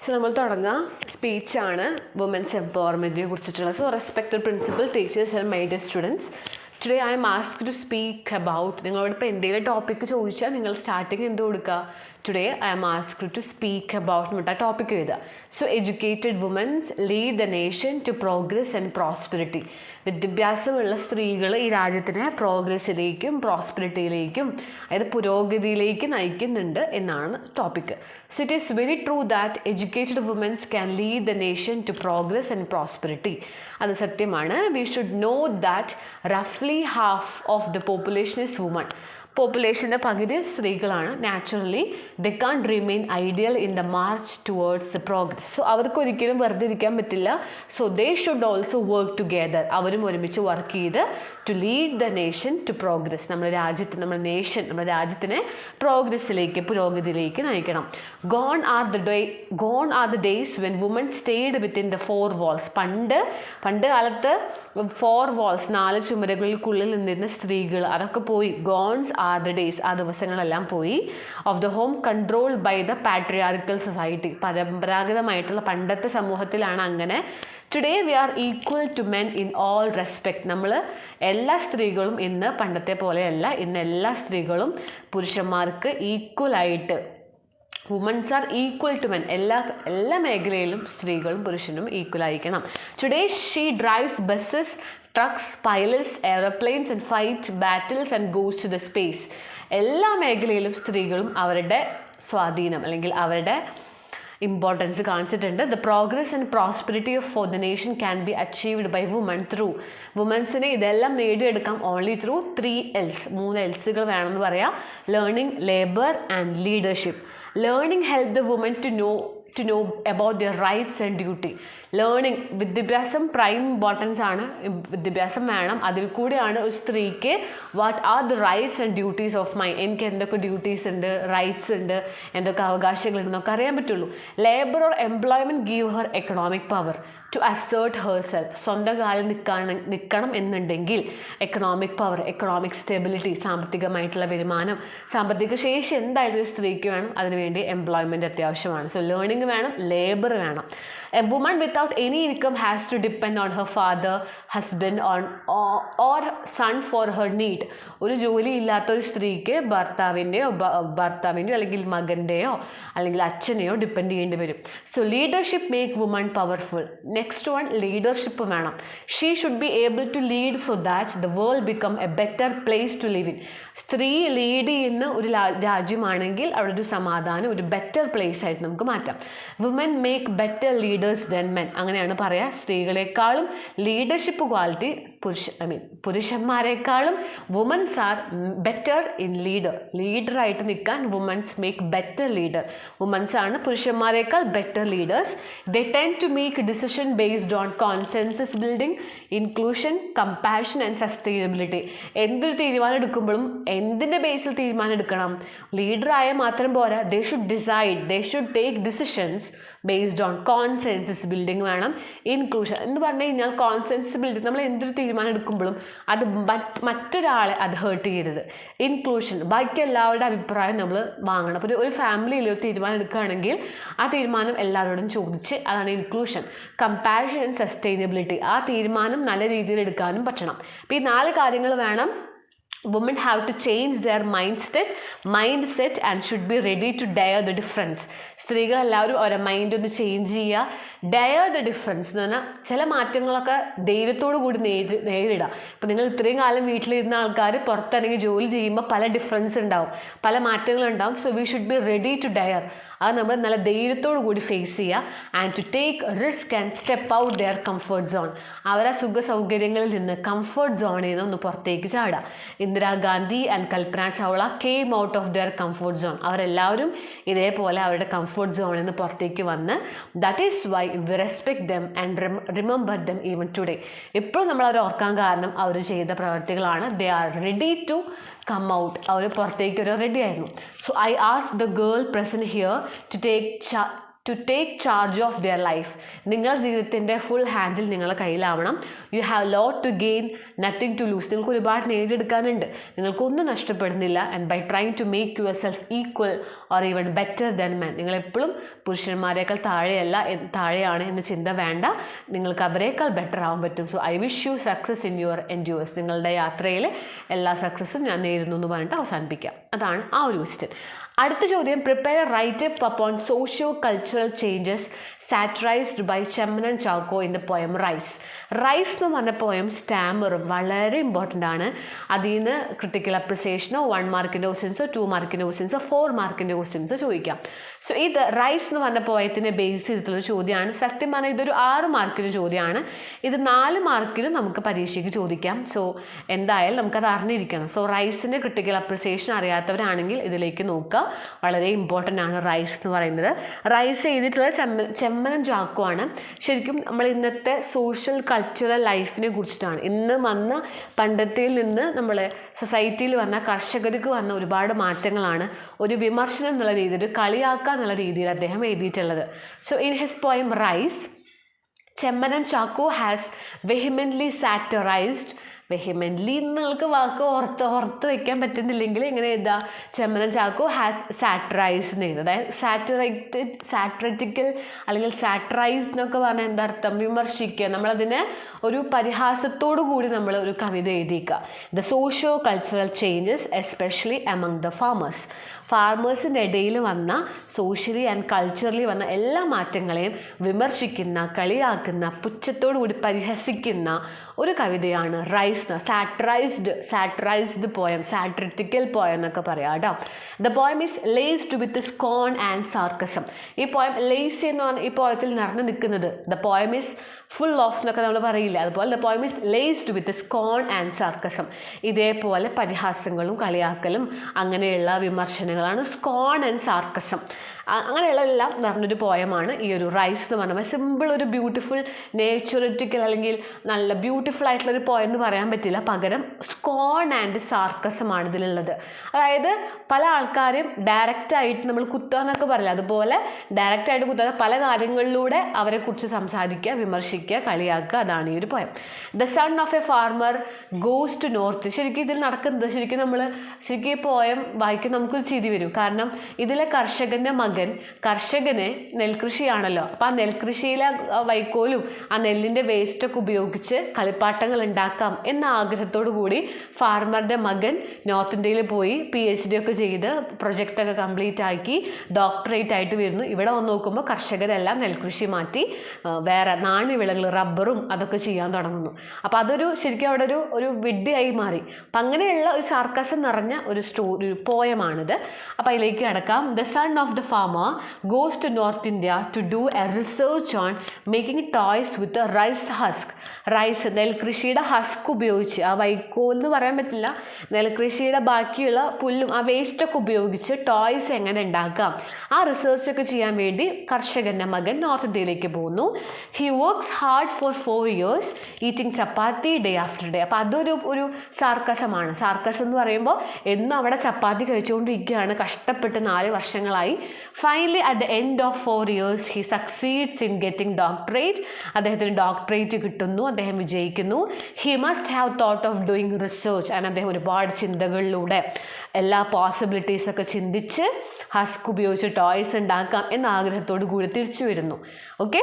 സോ നമ്മൾ തുടങ്ങാം. സ്പീച്ചാണ് വുമൻസ് എംപവർമെൻറ്റിനെ കുറിച്ചിട്ടുള്ളത്. So respected principal, teachers and my dear students, today I am asked to speak about. നിങ്ങളോട് ഇപ്പോൾ എന്തെങ്കിലും ടോപ്പിക്ക് ചോദിച്ചാൽ നിങ്ങൾ സ്റ്റാർട്ടിങ് എന്ത് കൊടുക്കുക? Today I am asked to speak about എന്നിട്ട് ആ ടോപ്പിക്ക് എഴുതുക. So educated womens lead the nation to progress and prosperity. വിദ്യാഭ്യാസമുള്ള സ്ത്രീകൾ ഈ രാജ്യത്തിനെ പ്രോഗ്രസ്സിലേക്കും പ്രോസ്പെരിറ്റിയിലേക്കും, അതായത് പുരോഗതിയിലേക്ക് നയിക്കുന്നുണ്ട് എന്നാണ് topic. So it is very true that educated womens can lead the nation to progress and prosperity. അത് സത്യമാണ്. വി ഷുഡ് നോ ദാറ്റ് റഫ്ലി half of the population is woman. പോപ്പുലേഷൻ്റെ പകുതി സ്ത്രീകളാണ്. Naturally they can't remain idle in the march towards the progress. So അവർക്ക് ഒരിക്കലും വെറുതെ ഇരിക്കാൻ പറ്റില്ല. So they should also work together. അവരും ഒരുമിച്ച് വർക്ക് ചെയ്ത് to lead the nation to progress. നമ്മുടെ രാജ്യത്തിനെ പ്രോഗ്രസ്സിലേക്ക്, പുരോഗതിയിലേക്ക് നയിക്കണം. Gone are the days when women stayed within the 4 walls. പണ്ട് കാലത്ത് 4 walls, 4 ചുമരുകൾക്കുള്ളിൽ നിന്നിരുന്ന സ്ത്രീകൾ, അതൊക്കെ പോയി. ഗോൺസ് ആർ ദ ഡേയ്സ്, ആ ദിവസങ്ങളെല്ലാം പോയി. Of the home controlled by the patriarchal society. പരമ്പരാഗതമായിട്ടുള്ള പണ്ടത്തെ സമൂഹത്തിലാണ് അങ്ങനെ. Today we are equal to men in all respect. നമ്മൾ എല്ലാ സ്ത്രീകളും ഇന്ന് പണ്ടത്തെ പോലെയല്ല. ഇന്ന് എല്ലാ സ്ത്രീകളും പുരുഷന്മാർക്ക് ഈക്വലായിട്ട് womens are equal to men. എല്ലാ മേഖലയിലും സ്ത്രീകളും പുരുഷനും ഈക്വൽ ആയിരിക്കണം. Today she drives buses, trucks, pilots, airplanes and fight battles and goes to the space. എല്ലാ മേഖലയിലും സ്ത്രീകളും അവരുടെ സ്വാധീനം അല്ലെങ്കിൽ അവരുടെ ഇമ്പോർട്ടൻസ് കാണിച്ചിട്ടുണ്ട്. The progress and prosperity of for the nation can be achieved by woman through. വുമൻസിനെ ഇതെല്ലാം നേടിയെടുക്കാം ഓൺലി ത്രൂ 3 Ls. 3 Lsകൾ വേണമെന്ന് പറയാം. Learning, labour and leadership. Learning help the woman to know about their rights and duty. Learning, വിദ്യാഭ്യാസം പ്രൈം ഇമ്പോർട്ടൻസ് ആണ്. വിദ്യാഭ്യാസം വേണം. അതിൽ കൂടെയാണ് ഒരു സ്ത്രീക്ക് what are the rights and duties of my, എനിക്ക് എന്തൊക്കെ ഡ്യൂട്ടീസ് ഉണ്ട്, റൈറ്റ്സ് ഉണ്ട്, എന്തൊക്കെ അവകാശങ്ങളുണ്ടെന്നൊക്കെ അറിയാൻ പറ്റുള്ളൂ. Labour or employment give her economic power to assert herself. സ്വന്തം കാലിൽ നിൽക്കണം എന്നുണ്ടെങ്കിൽ എക്കണോമിക് പവർ, എക്കണോമിക് സ്റ്റെബിലിറ്റി, സാമ്പത്തികമായിട്ടുള്ള വരുമാനം, സാമ്പത്തിക ശേഷി എന്തായാലും ഒരു സ്ത്രീക്ക് വേണം. അതിനുവേണ്ടി എംപ്ലോയ്മെൻറ്റ് അത്യാവശ്യമാണ്. സോ ലേണിംഗ് വേണം, ലേബർ വേണം. A woman without any income has to depend on her father, husband or son for her need. ഒരു ജോലി ഇല്ലാത്ത ഒരു സ്ത്രീക്ക് ഭർത്താവിൻ്റെയോ അല്ലെങ്കിൽ മകൻ്റെയോ അല്ലെങ്കിൽ അച്ഛനെയോ ഡിപ്പെൻഡ് ചെയ്യേണ്ടി വരും. So leadership make woman powerful. Next one, leadership വേണം. She should be able to lead so that the world become a better place to live in. സ്ത്രീ ലീഡ് ചെയ്യുന്ന ഒരു രാജ്യമാണെങ്കിൽ അവിടെ ഒരു സമാധാനം, ഒരു ബെറ്റർ പ്ലേസ് ആയിട്ട് നമുക്ക് മാറ്റാം. Women make better leaders than men. അങ്ങനെയാണ് പറയുക. സ്ത്രീകളെക്കാളും ലീഡർഷിപ്പ് ക്വാളിറ്റി പുരുഷന്മാരെക്കാളും വുമൻസ് ആർ ബെറ്റർ ഇൻ ലീഡറായിട്ട് നിൽക്കാൻ womens make better leader. Womens ആണ് പുരുഷന്മാരെക്കാൾ better leaders. They tend to make decision based on consensus building, inclusion, compassion and sustainability. എന്തൊരു തീരുമാനം എടുക്കുമ്പോഴും എന്തിൻ്റെ ബേസിൽ തീരുമാനം എടുക്കണം? ലീഡറായ മാത്രം പോരാ. They should decide, they should take decisions based on consensus building വേണം. ഇൻക്ലൂഷൻ എന്ന് പറഞ്ഞു കഴിഞ്ഞാൽ കോൺസെൻസസ് ബിൽഡിംഗ്, നമ്മൾ എന്തൊരു തീരുമാനം എടുക്കുമ്പോഴും അത് മറ്റൊരാളെ അത് ഹേർട്ട് ചെയ്യരുത്. ഇൻക്ലൂഷൻ, ബാക്കി എല്ലാവരുടെ അഭിപ്രായം നമ്മൾ വാങ്ങണം. അപ്പോൾ ഒരു ഫാമിലിയിൽ ഒരു തീരുമാനം എടുക്കുകയാണെങ്കിൽ ആ തീരുമാനം എല്ലാവരോടും ചോദിച്ച്, അതാണ് ഇൻക്ലൂഷൻ. കമ്പാഷൻ ആൻഡ് സസ്റ്റൈനബിലിറ്റി, ആ തീരുമാനം നല്ല രീതിയിൽ എടുക്കാനും പറ്റണം. അപ്പോൾ ഈ 4 കാര്യങ്ങൾ വേണം. Women have to change their mindset and should be ready to dare the difference. സ്ത്രീകൾ എല്ലാവരും അവരുടെ മൈൻഡ് ഒന്ന് ചേഞ്ച് ചെയ്യുക. ഡയർ ദ ഡിഫറൻസ് എന്ന് പറഞ്ഞാൽ ചില മാറ്റങ്ങളൊക്കെ ധൈര്യത്തോടു കൂടി നേരിടുക. ഇപ്പോൾ നിങ്ങൾ ഇത്രയും കാലം വീട്ടിലിരുന്ന ആൾക്കാർ പുറത്തിറങ്ങി ജോലി ചെയ്യുമ്പോൾ പല ഡിഫറൻസ് ഉണ്ടാവും, പല മാറ്റങ്ങളുണ്ടാവും. So we should be ready to dare. അത് നമ്മൾ നല്ല ധൈര്യത്തോടു കൂടി ഫേസ് ചെയ്യുക. And to take risk and step out their comfort zone. അവരെ സുഖ സൗകര്യങ്ങളിൽ നിന്ന്, കംഫർട്ട് സോണിൽ നിന്ന് ഒന്ന് പുറത്തേക്ക് ചാടുക. Indira Gandhi and Kalpana Chawla came out of their comfort zone. അവരെല്ലാവരും ഇതേപോലെ അവരുടെ കംഫർട്ട് സോണിൽ നിന്ന് പുറത്തേക്ക് വന്ന്, that is Y V respect them and remember dum even today. ഇപ്പോഴും നമ്മൾ അവരെ ഓർക്കാൻ കാരണം അവർ ചെയ്ത പ്രവർത്തികളാണ്. They are ready to come out. അവർ പുറത്തേക്ക് ഒരു റെഡി ആയിരുന്നു. So I ask the girl present here to take charge of their life. നിങ്ങളുടെ ജീവിതത്തിൻ്റെ ഫുൾ ഹാൻഡിൽ നിങ്ങളുടെ കയ്യിലാവണം. You have lot to gain, nothing to lose. നിങ്ങൾക്ക് ഒരുപാട് നേടിയെടുക്കാനുണ്ട്, നിങ്ങൾക്കൊന്നും നഷ്ടപ്പെടുന്നില്ല. And by trying to make yourself equal or even better than men. നിങ്ങളെപ്പോഴും പുരുഷന്മാരെക്കാൾ താഴെയാണ് എന്ന ചിന്ത വേണ്ട. നിങ്ങൾക്ക് അവരെക്കാൾ ബെറ്റർ ആവാൻ പറ്റും. So I wish you success in your endeavours. നിങ്ങളുടെ യാത്രയിൽ എല്ലാ സക്സസ്സും ഞാൻ നേരുന്നു എന്ന് പറഞ്ഞിട്ട് അവസാനിപ്പിക്കാം. അതാണ് ആ ഒരു ക്വസ്റ്റ്യൻ. അടുത്ത ചോദ്യം, prepare a writeup upon socio cultural changes satirised by Chemmanam Chacko in the poem rice. Rice എന്ന് പറഞ്ഞ പോയം സ്റ്റാമറും വളരെ ഇമ്പോർട്ടൻ്റ് ആണ്. അതിൽ നിന്ന് ക്രിട്ടിക്കൽ അപ്രിസിയേഷനോ 1 മാർക്കിൻ്റെ ക്വസ്റ്റ്യൻസോ 2 മാർക്കിൻ്റെ ക്വസ്റ്റ്യൻസോ 4 മാർക്കിൻ്റെ ക്വസ്റ്റ്യൻസോ ചോദിക്കാം. സോ ഇത് റൈസ് എന്ന് പറഞ്ഞ പോയത്തിനെ ബേസ് ചെയ്തിട്ടുള്ളൊരു ചോദ്യമാണ്. സത്യം പറഞ്ഞാൽ ഇതൊരു 6 മാർക്കിൻ്റെ ചോദ്യമാണ്. ഇത് 4 മാർക്കിലും നമുക്ക് പരീക്ഷയ്ക്ക് ചോദിക്കാം. സോ എന്തായാലും നമുക്കത് അറിഞ്ഞിരിക്കണം. സോ റൈസിൻ്റെ ക്രിട്ടിക്കൽ അപ്രിസിയേഷൻ അറിയാത്തവരാണെങ്കിൽ ഇതിലേക്ക് നോക്കുക. വളരെ ഇമ്പോർട്ടൻ്റ് ആണ് റൈസ് എന്ന് പറയുന്നത്. റൈസ് ചെയ്തിട്ടുള്ളത് ചെമ്മനം ചാക്കോ ആണ്. ശരിക്കും നമ്മൾ ഇന്നത്തെ സോഷ്യൽ കൾച്ചറൽ ലൈഫിനെ കുറിച്ചിട്ടാണ്. ഇന്ന് വന്ന പണ്ടത്തിൽ നിന്ന് നമ്മൾ സൊസൈറ്റിയിൽ വന്ന കർഷകർക്ക് വന്ന ഒരുപാട് മാറ്റങ്ങളാണ് ഒരു വിമർശനം എന്നുള്ള രീതിയിൽ, ഒരു കളിയാക്കുക എന്നുള്ള രീതിയിൽ അദ്ദേഹം എഴുതിയിട്ടുള്ളത്. So in his poem Rice, Chemman Chako has vehemently satirized vehemently നിങ്ങൾക്ക് വാക്ക് ഓർത്ത് വയ്ക്കാൻ പറ്റുന്നില്ലെങ്കിൽ ഇങ്ങനെ എഴുതുക, ചെമ്മനം ചാക്കോ ഹാസ് സാറ്ററൈസ് എന്ന് എഴുതുക. അതായത് സാറ്ററിറ്റിക്കൽ അല്ലെങ്കിൽ സാറ്ററൈസ് എന്നൊക്കെ പറഞ്ഞാൽ എന്താ അർത്ഥം? വിമർശിക്കുക. നമ്മളതിനെ ഒരു പരിഹാസത്തോടു കൂടി നമ്മൾ ഒരു കവിത എഴുതിക്കുക. The socio cultural changes especially among the farmers. ഫാർമേഴ്സിൻ്റെ ഇടയിൽ വന്ന സോഷ്യലി ആൻഡ് കൾച്ചറലി വന്ന എല്ലാ മാറ്റങ്ങളെയും വിമർശിക്കുന്ന, കളിയാക്കുന്ന, പുച്ഛത്തോടു കൂടി പരിഹസിക്കുന്ന ഒരു കവിതയാണ് rice. Satirised poem, satirical poem എന്നൊക്കെ പറയാം കേട്ടോ. The poem is laced with scorn and sarcasm. ഈ പോയം ലേസി എന്ന് പറഞ്ഞാൽ ഈ പോയത്തിൽ നിറഞ്ഞു നിൽക്കുന്നത്. The poem is full of എന്നൊക്കെ നമ്മൾ പറയില്ല, അതുപോലെ the poem is laced with scorn and sarcasm. ഇതേപോലെ പരിഹാസങ്ങളും കളിയാക്കലും അങ്ങനെയുള്ള വിമർശനങ്ങളാണ് സ്കോൺ ആൻഡ് സാർക്കസം. അങ്ങനെയുള്ള എല്ലാം നിറഞ്ഞൊരു പോയമാണ് ഈ ഒരു റൈസ് എന്ന് പറഞ്ഞാൽ. സിമ്പിൾ ഒരു ബ്യൂട്ടിഫുൾ നേച്ചുററ്റിക്കൽ അല്ലെങ്കിൽ നല്ല ബ്യൂട്ടിഫുൾ ആയിട്ടുള്ളൊരു പോയം എന്ന് പറയാൻ പറ്റില്ല, പകരം സ്കോൺ ആൻഡ് സാർക്കസമാണ് ഇതിലുള്ളത്. അതായത് പല ആൾക്കാരും ഡയറക്റ്റായിട്ട് നമ്മൾ കുത്തുക എന്നൊക്കെ പറയില്ല, അതുപോലെ ഡയറക്റ്റായിട്ട് കുത്താതെ പല കാര്യങ്ങളിലൂടെ അവരെക്കുറിച്ച് സംസാരിക്കുക, വിമർശിക്കുക, കളിയാക്കുക, അതാണ് ഈ ഒരു poem. The son of a farmer goes to north. ശരിക്കും ഇതിൽ നടക്കുന്നത് ശരിക്കും ഈ പോയം വായിക്കാൻ നമുക്കൊരു ചിരി വരും. കാരണം ഇതിലെ കർഷകന് നെൽകൃഷിയാണല്ലോ. അപ്പോൾ ആ നെൽകൃഷിയിലെ വൈക്കോലും ആ നെല്ലിൻ്റെ വേസ്റ്റൊക്കെ ഉപയോഗിച്ച് കളിപ്പാട്ടങ്ങൾ ഉണ്ടാക്കാം എന്ന ആഗ്രഹത്തോടു കൂടി ഫാർമറുടെ മകൻ നോർത്ത് ഇന്ത്യയിൽ പോയി PhD ഒക്കെ ചെയ്ത് പ്രൊജക്റ്റൊക്കെ കംപ്ലീറ്റ് ആക്കി ഡോക്ടറേറ്റ് ആയിട്ട് വരുന്നു. ഇവിടെ വന്ന് നോക്കുമ്പോൾ കർഷകരെല്ലാം നെൽകൃഷി മാറ്റി വേറെ നാണ്യവിളകൾ, റബ്ബറും അതൊക്കെ ചെയ്യാൻ തുടങ്ങുന്നു. അപ്പോൾ അതൊരു ശരിക്കും അവിടെ ഒരു വിഡ്ഢിയായി മാറി. അപ്പം അങ്ങനെയുള്ള ഒരു സാർക്കസം നിറഞ്ഞ ഒരു പോയമാണിത്. അപ്പോൾ അതിലേക്ക് കിടക്കാം. The son of the farmer goes to North India to do a research on making toys with a rice husk. Rice നെൽകൃഷിയുടെ ഹസ്ക് ഉപയോഗിച്ച്, ആ വൈക്കോൽ എന്ന് പറയാൻ പറ്റില്ല, നെൽകൃഷിയുടെ ബാക്കിയുള്ള പുല്ലും ആ വേസ്റ്റൊക്കെ ഉപയോഗിച്ച് ടോയ്സ് എങ്ങനെ ഉണ്ടാക്കാം, ആ റിസർച്ചൊക്കെ ചെയ്യാൻ വേണ്ടി കർഷകൻ്റെ മകൻ നോർത്ത് ഇന്ത്യയിലേക്ക് പോകുന്നു. He works hard for 4 years eating chapati day after day. അപ്പോൾ അതൊരു സാർക്കസമാണ്. സാർക്കസം എന്ന് പറയുമ്പോൾ എന്നും അവിടെ ചപ്പാത്തി കഴിച്ചുകൊണ്ടിരിക്കുകയാണ്, കഷ്ടപ്പെട്ട് 4 വർഷങ്ങളായി. Finally at the end of 4 years he succeeds in getting doctorate. അദ്ദേഹത്തിന് ഡോക്ടറേറ്റ് കിട്ടുന്നു, അദ്ദേഹം വിജയിക്കുന്നു. He must have thought of doing research. And അദ്ദേഹം ഒരുപാട് ചിന്തകളിലൂടെ എല്ലാ പോസിബിലിറ്റീസൊക്കെ ചിന്തിച്ച് ഹസ്ക് ഉപയോഗിച്ച് ടോയ്സ് ഉണ്ടാക്കാം എന്ന ആഗ്രഹത്തോടു കൂടി തിരിച്ചു വരുന്നു. Okay,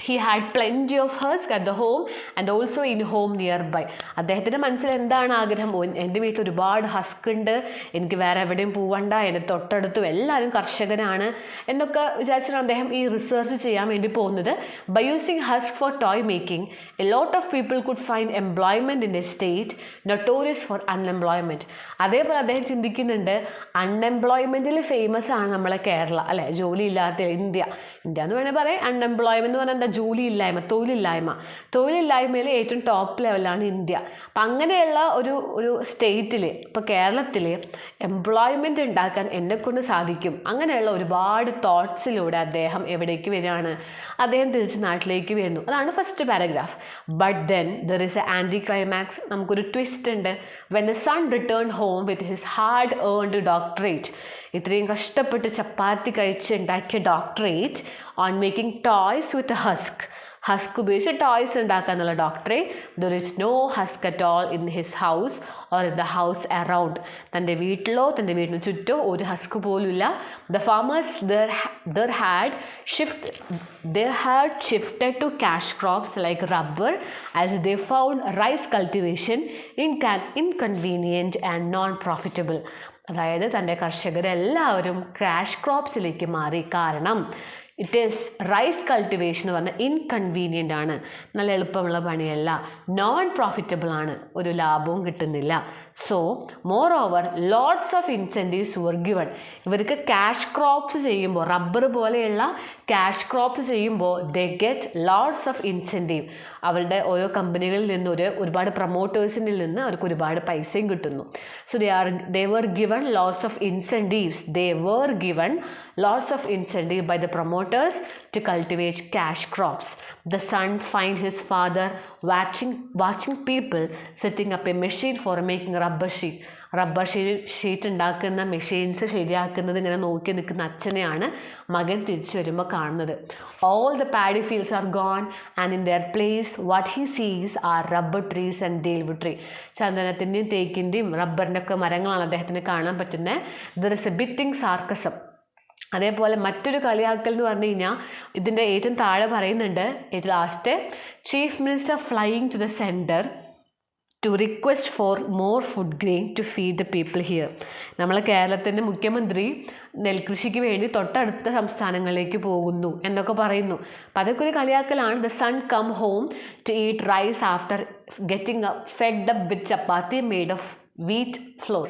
he had plenty of husk at the home and also in home nearby. അദ്ദേഹത്തിൻ്റെ മനസ്സിൽ എന്താണ് ആഗ്രഹം? എൻ്റെ വീട്ടിൽ ഒരുപാട് ഹസ്ക് ഉണ്ട്, എനിക്ക് വേറെ എവിടെയും പോവണ്ട, എൻ്റെ തൊട്ടടുത്തും എല്ലാവരും കർഷകനാണ് എന്നൊക്കെ വിചാരിച്ചിട്ടാണ് അദ്ദേഹം ഈ റിസർച്ച് ചെയ്യാൻ വേണ്ടി പോകുന്നത്. By using husk for toy making a lot of people could find employment in a state notorious for unemployment. അതേപോലെ അദ്ദേഹം ചിന്തിക്കുന്നുണ്ട്, അൺഎംപ്ലോയ്മെൻറ്റിൽ ഫേമസ് ആണ് നമ്മളെ കേരള, അല്ലേ? ജോലി ഇല്ലാത്ത ഇന്ത്യ എന്ന് വേണമെങ്കിൽ പറയാം. അൺഎംപ്ലോയ്മെൻറ്റ് എന്ന് പറഞ്ഞാൽ ജോലിയില്ലായ്മ, തൊഴിലില്ലായ്മയിൽ ഏറ്റവും ടോപ്പ് ലെവലാണ് ഇന്ത്യ. അപ്പം അങ്ങനെയുള്ള ഒരു സ്റ്റേറ്റിൽ, ഇപ്പോൾ കേരളത്തിൽ എംപ്ലോയ്മെൻറ്റ് ഉണ്ടാക്കാൻ എന്നെക്കൊണ്ട് സാധിക്കും, അങ്ങനെയുള്ള ഒരുപാട് തോട്ട്സിലൂടെ അദ്ദേഹം എവിടേക്ക് വരികയാണ്? അദ്ദേഹം തിരിച്ച് നാട്ടിലേക്ക് വരുന്നു. അതാണ് first paragraph. But then there is a anticlimax. നമുക്കൊരു ട്വിസ്റ്റ് ഉണ്ട്. When the son return home with his hard earned doctorate, ഇത്രയും കഷ്ടപ്പെട്ട് ചപ്പാത്തി കഴിച്ച് ഉണ്ടാക്കിയ doctorate on making toys with husk ഉപയോഗിച്ച് ടോയ്സ് ഉണ്ടാക്കുക എന്നുള്ള doctorate. There is no husk at all in his house or in the house around. തൻ്റെ വീട്ടിലോ തൻ്റെ വീടിന് ചുറ്റോ ഒരു ഹസ്ക് പോലുമില്ല. The farmers there had shifted to cash crops like rubber as they found rice cultivation inconvenient and non-profitable. അതായത് തൻ്റെ കർഷകരെല്ലാവരും ക്യാഷ് ക്രോപ്സിലേക്ക് മാറി. കാരണം റൈസ് കൾട്ടിവേഷൻ എന്ന് പറഞ്ഞാൽ ഇൻകൺവീനിയൻ്റ് ആണ്, നല്ല എളുപ്പമുള്ള പണിയല്ല, നോൺ പ്രോഫിറ്റബിൾ ആണ്, ഒരു ലാഭവും കിട്ടുന്നില്ല. So moreover lots of incentives were given. ഇവർക്ക് ക്യാഷ് ക്രോപ്സ് ചെയ്യുമ്പോൾ, റബ്ബർ പോലെയുള്ള ക്യാഷ് ക്രോപ്സ് ചെയ്യുമ്പോൾ they get lots of incentive. അവരുടെ ഓരോ കമ്പനികളിൽ നിന്ന് ഒരുപാട് പ്രൊമോട്ടേഴ്സിൻ്റെ നിന്ന് അവർക്ക് ഒരുപാട് പൈസയും കിട്ടുന്നു. So they were given lots of incentives by the promoters to cultivate cash crops. The son find his father watching people setting up a machine for making rubber sheet. Rubber sheet ഉണ്ടാക്കുന്ന മെഷീൻസ് ശരിയാക്കുന്നത് ഇങ്ങനെ നോക്കി നിൽക്കുന്ന അച്ഛനെയാണ് മകൻ തിരിച്ചു വരുമ്പോൾ കാണുന്നത്. All the paddy fields are gone and in their place what he sees are rubber trees and dealwood tree. ചന്ദനത്തിൻ്റെയും തേക്കിൻ്റെയും റബ്ബറിൻ്റെ ഒക്കെ മരങ്ങളാണ് അദ്ദേഹത്തിന് കാണാൻ പറ്റുന്നത്. There is a biting sarcasm. അതേപോലെ മറ്റൊരു കളിയാക്കൽ എന്ന് പറഞ്ഞു കഴിഞ്ഞാൽ ഇതിൻ്റെ ഏറ്റവും താഴെ പറയുന്നുണ്ട്, ഏറ്റവും last, chief minister flying to the centre to request for more food grain to feed the people here. നമ്മളെ കേരളത്തിൻ്റെ മുഖ്യമന്ത്രി നെൽകൃഷിക്ക് വേണ്ടി തൊട്ടടുത്ത സംസ്ഥാനങ്ങളിലേക്ക് പോകുന്നു എന്നൊക്കെ പറയുന്നു. അപ്പം അതൊക്കെ ഒരു കളിയാക്കലാണ്. The son come home to eat rice after getting fed up with chapati made of wheat flour.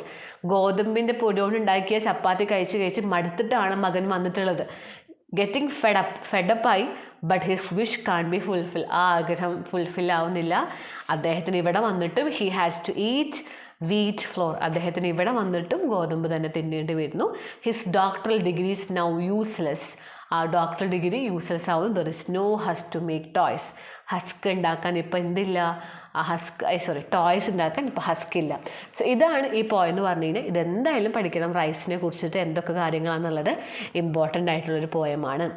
ഗോതമ്പിൻ്റെ പൊടി കൊണ്ട് ഉണ്ടാക്കിയ ചപ്പാത്തി കഴിച്ച് മടുത്തിട്ടാണ് മകൻ വന്നിട്ടുള്ളത്. ഗെറ്റിംഗ് ഫെഡപ്പായി, but his wish can't be fulfil. ആ ആഗ്രഹം ഫുൾഫിൽ ആവുന്നില്ല. അദ്ദേഹത്തിന് ഇവിടെ വന്നിട്ടും he has to eat wheat flour. അദ്ദേഹത്തിന് ഇവിടെ വന്നിട്ടും ഗോതമ്പ് തന്നെ തിന്നേണ്ടി വരുന്നു. His doctoral degree is now useless. ആ ഡോക്ടറൽ ഡിഗ്രി യൂസ്ലെസ് ആവും. There is no husk to make toys. Husk ഉണ്ടാക്കാൻ ഇപ്പോൾ എന്തില്ല, ടോയ്സ് ഉണ്ടാക്കാൻ ഇപ്പോൾ ഹസ്ക് ഇല്ല. സോ ഇതാണ് ഈ പോയം എന്ന് പറഞ്ഞു കഴിഞ്ഞാൽ. ഇതെന്തായാലും പഠിക്കണം. റൈസിനെ കുറിച്ചിട്ട് എന്തൊക്കെ കാര്യങ്ങളാണെന്നുള്ളത് ഇമ്പോർട്ടൻ്റ് ആയിട്ടുള്ളൊരു പോയമാണ്.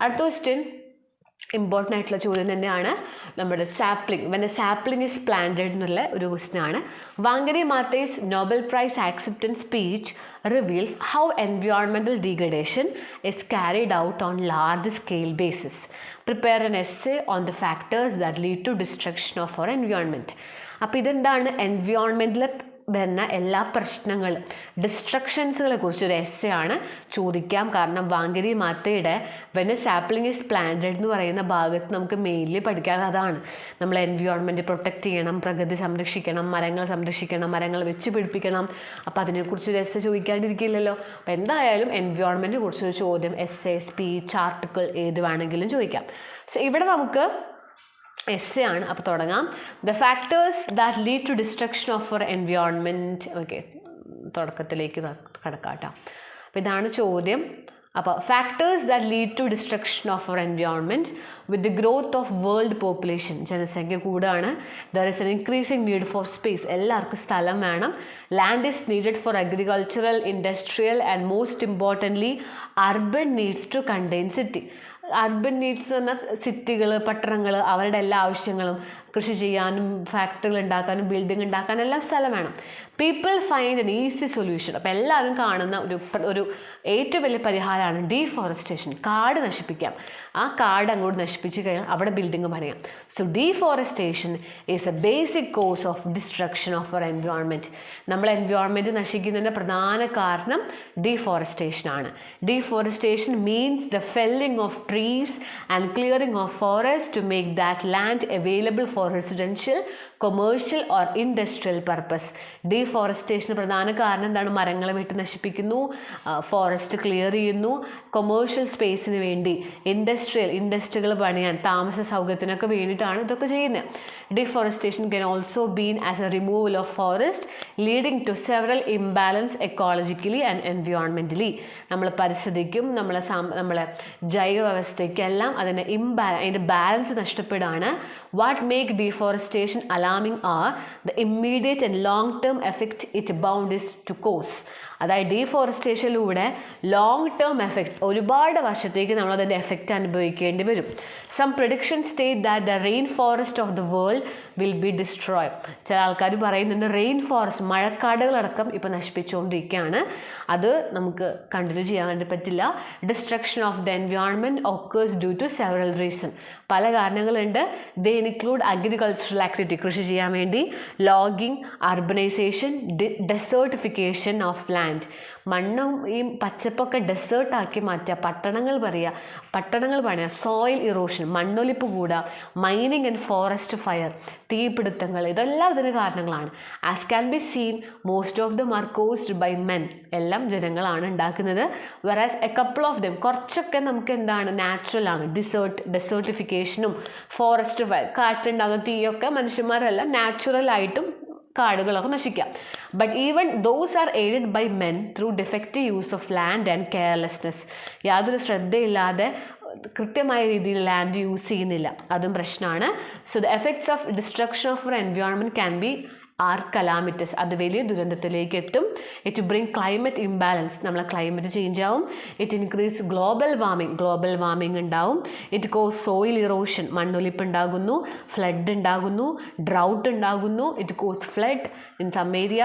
അടുത്ത ക്വസ്റ്റ്യൻ ഇമ്പോർട്ടൻ്റ് ആയിട്ടുള്ള ചോദ്യം തന്നെയാണ് നമ്മുടെ sapling. When a sapling is planted എന്നുള്ള ഒരു ക്വസ്റ്റ്യനാണ്. Wangari Maathai's Nobel prize acceptance speech reveals how environmental degradation is carried out on large scale basis. Prepare an essay on the factors that lead to destruction of our environment. അപ്പോൾ ഇതെന്താണ്, എൻവയോൺമെൻറ്റിൽ വരുന്ന എല്ലാ പ്രശ്നങ്ങളും ഡിസ്ട്രക്ഷൻസുകളെ കുറിച്ചൊരു എസ്സേ ആണ് ചോദിക്കാം. കാരണം വാങ്കരി മാത്തയുടെ when a sapling is planted എന്ന് പറയുന്ന ഭാഗത്ത് നമുക്ക് മെയിൻലി പഠിക്കാൻ അതാണ്. നമ്മൾ എൻവയോൺമെൻറ്റ് പ്രൊട്ടക്റ്റ് ചെയ്യണം, പ്രകൃതി സംരക്ഷിക്കണം, മരങ്ങൾ സംരക്ഷിക്കണം, മരങ്ങൾ വെച്ച് പിടിപ്പിക്കണം. അപ്പോൾ അതിനെക്കുറിച്ചൊരു എസ്സേ ചോദിക്കാണ്ടിരിക്കില്ലല്ലോ. അപ്പോൾ എന്തായാലും എൻവയോൺമെൻറ്റിനെ കുറിച്ചൊരു ചോദ്യം, എസ്സേ, സ്പീച്ച്, ആർട്ടിക്കിൾ ഏത് വേണമെങ്കിലും ചോദിക്കാം. സോ ഇവിടെ നമുക്ക് എസ്സേ ആണ്. അപ്പോൾ തുടങ്ങാം. The factors that lead to destruction of our environment. Okay, തുടക്കത്തിലേക്ക് കടക്കാട്ടോ. അപ്പോൾ ഇതാണ് ചോദ്യം. അപ്പോൾ factors that lead to destruction of our environment with the growth of world population. ജനസംഖ്യ കൂടാണ്. There is an increasing need for space. എല്ലാവർക്കും സ്ഥലം വേണം. Land is needed for agricultural, industrial and most importantly urban needs to contain city. Urban needs എന്ന് പറഞ്ഞാൽ സിറ്റികൾ, പട്ടണങ്ങൾ, അവരുടെ എല്ലാ ആവശ്യങ്ങളും കൃഷി ചെയ്യാനും ഫാക്ടറികൾ ഉണ്ടാക്കാനും ബിൽഡിംഗ് ഉണ്ടാക്കാനും എല്ലാം സ്ഥലം വേണം. People find N easy solution. അപ്പോൾ എല്ലാവരും കാണുന്ന ഒരു ഏറ്റവും വലിയ പരിഹാരമാണ് ഡീഫോറസ്റ്റേഷൻ. കാട് നശിപ്പിക്കാം. ആ കാട് അങ്ങോട്ട് നശിപ്പിച്ച് കഴിഞ്ഞാൽ അവിടെ ബിൽഡിംഗ് പണിയാം. So deforestation is a basic cause of destruction of our environment. നമ്മൾ എൻവയോൺമെൻറ്റ് നശിക്കുന്നതിൻ്റെ പ്രധാന കാരണം ഡീഫോറസ്റ്റേഷനാണ്. Deforestation means the felling of trees and clearing of forest to make that land available for residential, commercial or industrial purpose. ഡീഫോറസ്റ്റേഷന് പ്രധാന കാരണം എന്താണ്? മരങ്ങളെ വെട്ടി നശിപ്പിക്കുന്നു, ഫോറസ്റ്റ് ക്ലിയർ ചെയ്യുന്നു, കൊമേഴ്ഷ്യൽ സ്പേസിന് വേണ്ടി, ഇൻഡസ്ട്രികൾ പണിയാൻ, താമസ സൗകര്യത്തിനൊക്കെ വേണ്ടിയിട്ടാണ് ഇതൊക്കെ ചെയ്യുന്നത്. Deforestation can also be as a removal of forest leading to several imbalance ecologically and environmentally. നമ്മൾ പരിസ്ഥിതിക്കും നമ്മളെ ജൈവ വ്യവസ്ഥയ്ക്കെല്ലാം അതിൻ്റെ ബാലൻസ് നഷ്ടപ്പെടുകയാണ്. What make deforestation alarming are the immediate and long term effect it bound is to cause. അതായത് ഡീഫോറസ്റ്റേഷനിലൂടെ ലോങ് ടേം എഫക്റ്റ്, ഒരുപാട് വർഷത്തേക്ക് നമ്മളതിൻ്റെ എഫക്റ്റ് അനുഭവിക്കേണ്ടി വരും. Some prediction state that the rainforest of the world will be destroy. ചില ആൾക്കാർ പറയുന്നുണ്ട് റെയിൻ ഫോറസ്റ്റ്, മഴക്കാടുകളടക്കം ഇപ്പോൾ നശിപ്പിച്ചുകൊണ്ടിരിക്കുകയാണ്. അത് നമുക്ക് കണ്ടിന്യൂ ചെയ്യാൻ വേണ്ടി പറ്റില്ല. Destruction of the environment occurs due to several reason. പല കാരണങ്ങളുണ്ട്. ദേ ഇൻക്ലൂഡ് അഗ്രികൾച്ചറൽ ആക്ടിവിറ്റി, കൃഷി ചെയ്യാൻ വേണ്ടി, logging, urbanisation, desertification of land. മണ്ണും ഈ പച്ചപ്പൊക്കെ ഡെസേർട്ടാക്കി മാറ്റുക, പട്ടണങ്ങൾ പണിയുക, സോയിൽ ഇറോഷൻ, മണ്ണൊലിപ്പ് കൂടുക, മൈനിങ് ആൻഡ് ഫോറസ്റ്റ് ഫയർ, തീപിടുത്തങ്ങൾ, ഇതെല്ലാം ഇതിന് കാരണങ്ങളാണ്. As can be seen most of them are caused by men. എല്ലാം ജനങ്ങളാണ് ഉണ്ടാക്കുന്നത്. Whereas a couple of them, കുറച്ചൊക്കെ നമുക്ക് എന്താണ് നാച്ചുറൽ ആണ്. ഡെസേർട്ടിഫിക്കേഷനും ഫോറസ്റ്റ് ഫയർ, കാറ്റുണ്ടാകുന്ന തീയൊക്കെ മനുഷ്യന്മാരെല്ലാം നാച്ചുറലായിട്ടും കാടുകളൊക്കെ നശിക്കാം. But even those are aided by men through defective use of land and carelessness. യാതൊരു ശ്രദ്ധയില്ലാതെ കൃത്യമായ രീതിയിൽ ലാൻഡ് യൂസ് ചെയ്യുന്നില്ല, അതും പ്രശ്നമാണ്. So the effects of destruction of our environment can be are calamitous, അത് വലിയ ദുരന്തത്തിലേക്ക് എത്തും. ഇറ്റ് ബ്രിങ് ക്ലൈമറ്റ് ഇംബാലൻസ്, നമ്മളെ ക്ലൈമറ്റ് ചേഞ്ച് ആവും. ഇറ്റ് ഇൻക്രീസ് ഗ്ലോബൽ വാർമിംഗ് ഉണ്ടാവും. ഇറ്റ് കോസ് സോയിൽ ഇറോഷൻ, മണ്ണൊലിപ്പ് ഉണ്ടാകുന്നു. ഫ്ലഡ് ഉണ്ടാകുന്നു, ഡ്രൗട്ട് ഉണ്ടാകുന്നു. It cause flood in some area,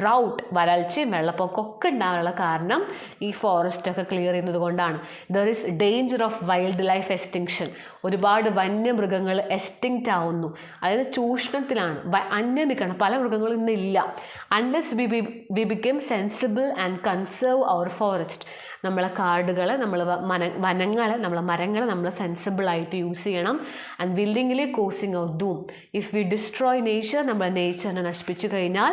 drought, വരൾച്ചയും വെള്ളപ്പൊക്കമൊക്കെ ഉണ്ടാകാനുള്ള കാരണം ഈ ഫോറസ്റ്റൊക്കെ ക്ലിയർ ചെയ്യുന്നത് കൊണ്ടാണ്. There is danger of wildlife extinction, ഒരുപാട് വന്യമൃഗങ്ങൾ എക്സ്റ്റിങ്ക്റ്റ് ആവുന്നു, അതായത് ചൂഷണത്തിലാണ്, അന്യം നിൽക്കണം, പല മൃഗങ്ങളും ഇന്നില്ല. Unless we become sensible and conserve our forest, നമ്മളെ കാടുകളെ, വനങ്ങളെ, നമ്മളെ മരങ്ങളെ നമ്മൾ സെൻസിബിളായിട്ട് യൂസ് ചെയ്യണം. And willingly causing our doom. If we destroy nature, നമ്മളെ നേച്ചറിനെ നശിപ്പിച്ചു കഴിഞ്ഞാൽ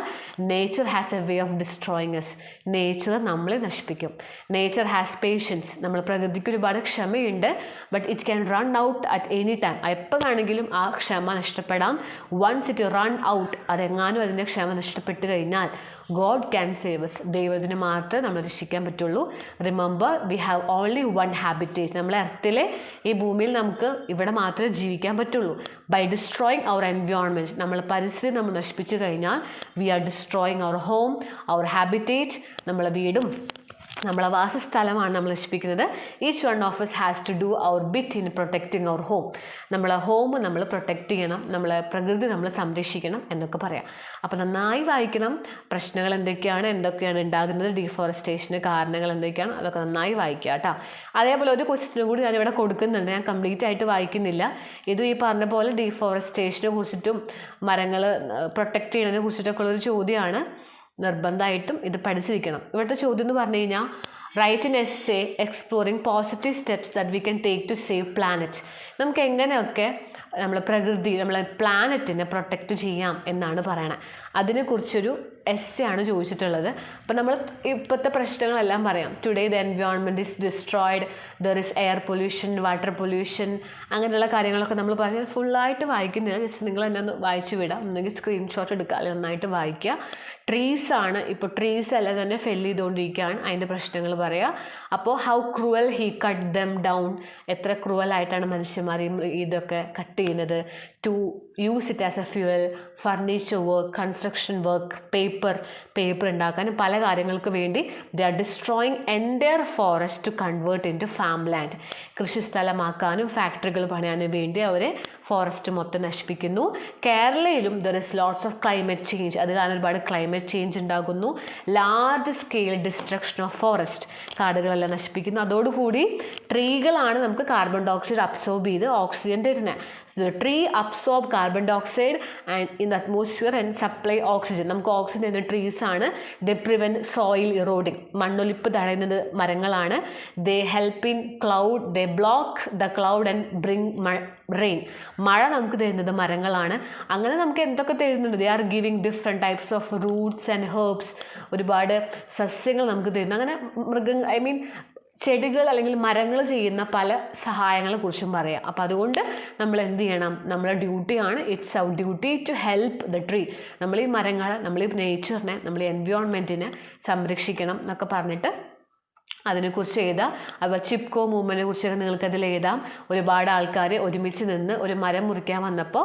nature has a way of destroying us, nature നമ്മളെ നശിപ്പിക്കും. നേച്ചർ ഹാസ് പേഷ്യൻസ്, നമ്മൾ പ്രകൃതിക്ക് ഒരുപാട് ക്ഷമയുണ്ട്. But it can run out at any time, എപ്പോൾ വേണമെങ്കിലും ആ ക്ഷമ നഷ്ടപ്പെടാം. വൺസ് ഇറ്റ് റൺ ഔട്ട്, അതെങ്ങാനും അതിൻ്റെ ക്ഷമ നഷ്ടപ്പെട്ട് കഴിഞ്ഞാൽ ഗോഡ് ക്യാൻ സേവ് us, ദൈവത്തിന് മാത്രമേ നമ്മൾ രക്ഷിക്കാൻ പറ്റുള്ളൂ. Remember we have only one habitat, നമ്മളെ എർത്തിലെ ഈ ഭൂമിയിൽ നമുക്ക് ഇവിടെ മാത്രമേ ജീവിക്കാൻ പറ്റുള്ളൂ. ബൈ ഡിസ്ട്രോയിങ് അവർ എൻവയോൺമെൻറ്റ്, നമ്മൾ പരിസ്ഥിതി നമ്മൾ നശിപ്പിച്ചു കഴിഞ്ഞാൽ we are destroying our home, our habitat, നമ്മളെ വീടും നമ്മളെ വാസസ്ഥലമാണ് നമ്മൾ നശിപ്പിക്കുന്നത്. Each one of us has to do our bit in protecting our home, നമ്മളെ ഹോം നമ്മൾ പ്രൊട്ടക്റ്റ് ചെയ്യണം, നമ്മളെ പ്രകൃതി നമ്മൾ സംരക്ഷിക്കണം എന്നൊക്കെ പറയാം. അപ്പോൾ നന്നായി വായിക്കണം. പ്രശ്നങ്ങൾ എന്തൊക്കെയാണ് ഉണ്ടാകുന്നത്, ഡീഫോറസ്റ്റേഷന് കാരണങ്ങൾ എന്തൊക്കെയാണ്, അതൊക്കെ നന്നായി വായിക്കുക കേട്ടോ. അതേപോലെ ഒരു ക്വസ്റ്റ്യനും കൂടി ഞാനിവിടെ കൊടുക്കുന്നുണ്ട്, ഞാൻ കംപ്ലീറ്റ് ആയിട്ട് വായിക്കുന്നില്ല. ഇത് ഈ പറഞ്ഞ പോലെ ഡീഫോറസ്റ്റേഷനെ കുറിച്ചിട്ടും മരങ്ങൾ പ്രൊട്ടക്റ്റ് ചെയ്യുന്നതിനെ കുറിച്ചിട്ടൊക്കെ ഉള്ളൊരു ചോദ്യമാണ്. നിർബന്ധമായിട്ടും ഇത് പഠിച്ചിരിക്കണം. ഇവിടുത്തെ ചോദ്യം എന്ന് പറഞ്ഞു കഴിഞ്ഞാൽ write in essay exploring positive steps that we can take to save planet, നമുക്ക് എങ്ങനെയൊക്കെ നമ്മളെ പ്രകൃതി, നമ്മളെ പ്ലാനറ്റിനെ പ്രൊട്ടക്റ്റ് ചെയ്യാം എന്നാണ് പറയണത്. അതിനെക്കുറിച്ചൊരു എസ്സേ ആണ് ചോദിച്ചിട്ടുള്ളത്. അപ്പോൾ നമ്മൾ ഇപ്പോഴത്തെ പ്രശ്നങ്ങളെല്ലാം പറയാം. Today the environment is destroyed, there is air pollution, water pollution, അങ്ങനെയുള്ള കാര്യങ്ങളൊക്കെ നമ്മൾ പറഞ്ഞാൽ ഫുള്ളായിട്ട് വായിക്കുന്നില്ല, ജസ്റ്റ് നിങ്ങൾ എന്നെ ഒന്ന് വായിച്ചു വിടാം, ഒന്നെങ്കിൽ സ്ക്രീൻഷോട്ട് എടുക്കുക, അല്ലെങ്കിൽ നന്നായിട്ട് വായിക്കുക. ട്രീസാണ്, ഇപ്പോൾ ട്രീസ് എല്ലാം തന്നെ ഫെല്ല് ചെയ്തുകൊണ്ടിരിക്കുകയാണ്, അതിൻ്റെ പ്രശ്നങ്ങൾ പറയുക. അപ്പോൾ how cruel he cut them down, എത്ര ക്രൂവലായിട്ടാണ് മനുഷ്യന്മാർ ഇതൊക്കെ കട്ട് ചെയ്യുന്നത്. To use it as a fuel, furniture work, construction work, paper ഉണ്ടാക്കാനും പല കാര്യങ്ങൾക്ക് വേണ്ടി they are destroying entire forest to convert into farm land, കൃഷിസ്ഥലമാക്കാനും ഫാക്ടറികൾ പണിയാനും വേണ്ടി അവരെ ഫോറസ്റ്റ് മൊത്തം നശിപ്പിക്കുന്നു. കേരളയിലും there is lots of climate change, അത് കാരണം ഒരുപാട് ക്ലൈമറ്റ് ചേഞ്ച് ഉണ്ടാകുന്നു. Large scale destruction of forest, കാടുകളെല്ലാം നശിപ്പിക്കുന്നു. അതോടുകൂടി ട്രീകളാണ് നമുക്ക് കാർബൺ ഡൈ ഓക്സൈഡ് അബ്സോർബ് ചെയ്ത് ഓക്സിജൻ തരുന്നത്. The tree absorb carbon dioxide and in the atmosphere and supply oxygen. നമുക്ക് ഓക്സിജൻ തരുന്ന ട്രീസ് ആണ്. They prevent soil eroding, മണ്ണൊലിപ്പ് തടയുന്നത് മരങ്ങളാണ്. They help in cloud, they block the cloud and bring rain. മഴ നമുക്ക് തരുന്നത് മരങ്ങളാണ്. അങ്ങനെ നമുക്ക് എന്തൊക്കെ തരുന്നുണ്ട്, they are giving different types of roots and herbs, ഒരുപാട് സസ്യങ്ങൾ നമുക്ക് തരുന്നു. അങ്ങനെ ചെടികൾ അല്ലെങ്കിൽ മരങ്ങൾ ചെയ്യുന്ന പല സഹായങ്ങളെ കുറിച്ചും പറയാം. അപ്പോൾ അതുകൊണ്ട് നമ്മൾ എന്ത് ചെയ്യണം, നമ്മളെ ഡ്യൂട്ടിയാണ്, it's our duty to help the tree. നമ്മൾ ഈ മരങ്ങളെ, നമ്മൾ ഈ നേച്ചറിനെ, നമ്മൾ ഈ എൻവയോൺമെൻറ്റിനെ സംരക്ഷിക്കണം എന്നൊക്കെ പറഞ്ഞിട്ട് അതിനെക്കുറിച്ച് എഴുതാം. അപ്പോൾ ചിപ്കോ മൂവ്മെൻറ്റിനെ കുറിച്ചൊക്കെ നിങ്ങൾക്കതിൽ എഴുതാം. ഒരുപാട് ആൾക്കാർ ഒരുമിച്ച് നിന്ന് ഒരു മരം മുറിക്കാൻ വന്നപ്പോൾ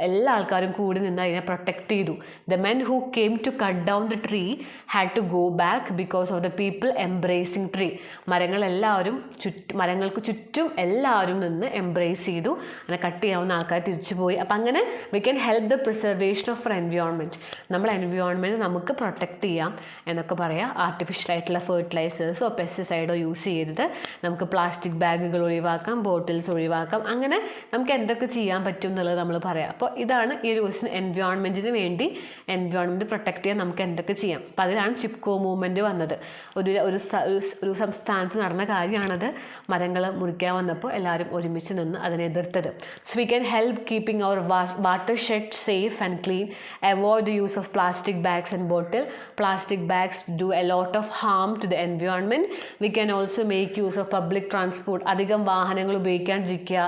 എല്ലാ ആൾക്കാരും കൂടി നിന്ന് അതിനെ പ്രൊട്ടക്റ്റ് ചെയ്തു. The men who came to cut down the tree had to go back because of the people embracing tree. മരങ്ങൾക്ക് ചുറ്റും എല്ലാവരും നിന്ന് എംബ്രേസ് ചെയ്തു. അങ്ങനെ കട്ട് ചെയ്യാവുന്ന ആൾക്കാർ തിരിച്ചു പോയി. അപ്പം അങ്ങനെ V can help the preservation of environment, നമ്മളെ എൻവയോൺമെൻറ്റ് നമുക്ക് പ്രൊട്ടക്റ്റ് ചെയ്യാം എന്നൊക്കെ പറയാം. ആർട്ടിഫിഷ്യലായിട്ടുള്ള ഫെർട്ടിലൈസേഴ്സോ പെസ്റ്റിസൈഡോ യൂസ് ചെയ്യരുത്. നമുക്ക് പ്ലാസ്റ്റിക് ബാഗുകൾ ഒഴിവാക്കാം, ബോട്ടിൽസ് ഒഴിവാക്കാം. അങ്ങനെ നമുക്ക് എന്തൊക്കെ ചെയ്യാൻ പറ്റും എന്നുള്ളത് നമ്മൾ പറയാം. അപ്പോൾ ഇതാണ് ഈ ഒരു ക്വസ്റ്റ്യൻ. എൻവയോൺമെൻറ്റിന് വേണ്ടി, എൻവയോൺമെൻറ്റ് പ്രൊട്ടക്റ്റ് ചെയ്യാൻ നമുക്ക് എന്തൊക്കെ ചെയ്യാം. അപ്പോൾ അതിലാണ് ചിപ്കോ മൂവ്മെൻറ്റ് വന്നത്. ഒരു സംസ്ഥാനത്ത് നടന്ന കാര്യമാണത്. മരങ്ങൾ മുറിക്കാൻ വന്നപ്പോൾ എല്ലാവരും ഒരുമിച്ച് നിന്ന് അതിനെ എതിർത്തത്. So we can help keeping our watershed safe and clean, avoid the use of plastic bags and bottle. Plastic bags do a lot of harm to the environment. We can also make use of public transport, അധികം വാഹനങ്ങൾ ഉപയോഗിക്കാണ്ടിരിക്കുക,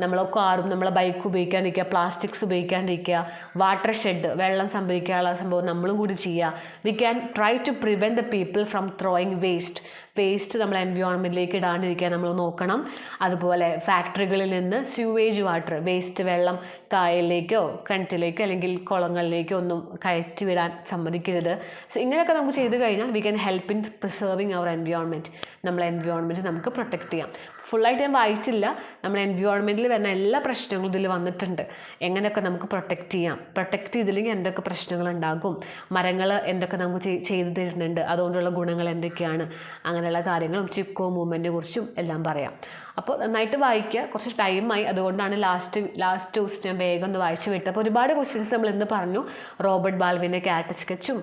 നമ്മളെ കാറും നമ്മളെ ബൈക്കും ഉപയോഗിക്കാണ്ടിരിക്കുക, പ്ലാസ്റ്റിക്സ് ഉപയോഗിക്കാണ്ടിരിക്കുക. വാട്ടർ ഷെഡ്, വെള്ളം സംഭരിക്കാനുള്ള സംഭവം നമ്മളും കൂടി ചെയ്യുക. We can try to prevent the people from throwing waste, waste നമ്മൾ എൻവയോൺമെൻറ്റിലേക്ക് ഇടാണ്ടിരിക്കാൻ നമ്മൾ നോക്കണം. അതുപോലെ ഫാക്ടറികളിൽ നിന്ന് സ്യൂവേജ് വാട്ടർ, വേസ്റ്റ് വെള്ളം കായലിലേക്കോ കിണറ്റിലേക്കോ അല്ലെങ്കിൽ കുളങ്ങളിലേക്കോ ഒന്നും കയറ്റി വിടാൻ സമ്മതിക്കരുത്. സോ ഇങ്ങനെയൊക്കെ നമുക്ക് ചെയ്ത് കഴിഞ്ഞാൽ we can help in preserving our environment. നമ്മളെ എൻവയോൺമെൻറ്റ് നമുക്ക് പ്രൊട്ടക്റ്റ് ചെയ്യാം. ഫുള്ളായിട്ട് ഞാൻ വായിച്ചില്ല. നമ്മൾ എൻവയോൺമെൻറ്റിൽ വരുന്ന എല്ലാ പ്രശ്നങ്ങളും ഇതിൽ വന്നിട്ടുണ്ട്. എങ്ങനെയൊക്കെ നമുക്ക് പ്രൊട്ടക്റ്റ് ചെയ്യാം, പ്രൊട്ടക്റ്റ് ചെയ്തില്ലെങ്കിൽ എന്തൊക്കെ പ്രശ്നങ്ങളുണ്ടാകും, മരങ്ങൾ എന്തൊക്കെ നമുക്ക് ചെയ്തു തരുന്നുണ്ട്, അതുകൊണ്ടുള്ള ഗുണങ്ങൾ എന്തൊക്കെയാണ്, അങ്ങനെയുള്ള കാര്യങ്ങളും ചിപ്കോ മൂവ്മെൻറ്റിനെ കുറിച്ചും എല്ലാം പറയാം. അപ്പോൾ നന്നായിട്ട് വായിക്കുക. കുറച്ച് ടൈമായി, അതുകൊണ്ടാണ് ലാസ്റ്റ് ദിവസം ഞാൻ വേഗം ഒന്ന് വായിച്ച് വിട്ടത്. അപ്പോൾ ഒരുപാട് ക്വസ്റ്റ്യൻസ് നമ്മൾ ഇന്ന് പറഞ്ഞു. റോബർട്ട് ബാൽവിൻ്റെ ക്യാറ്റ് സ്കെച്ചും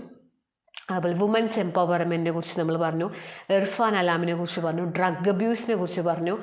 അതുപോലെ വുമൻസ് എംപവർമെൻറ്റിനെ കുറിച്ച് നമ്മൾ പറഞ്ഞു, ഇർഫാൻ അലാമിനെ കുറിച്ച് പറഞ്ഞു, ഡ്രഗ് അബ്യൂസിനെ കുറിച്ച് പറഞ്ഞു,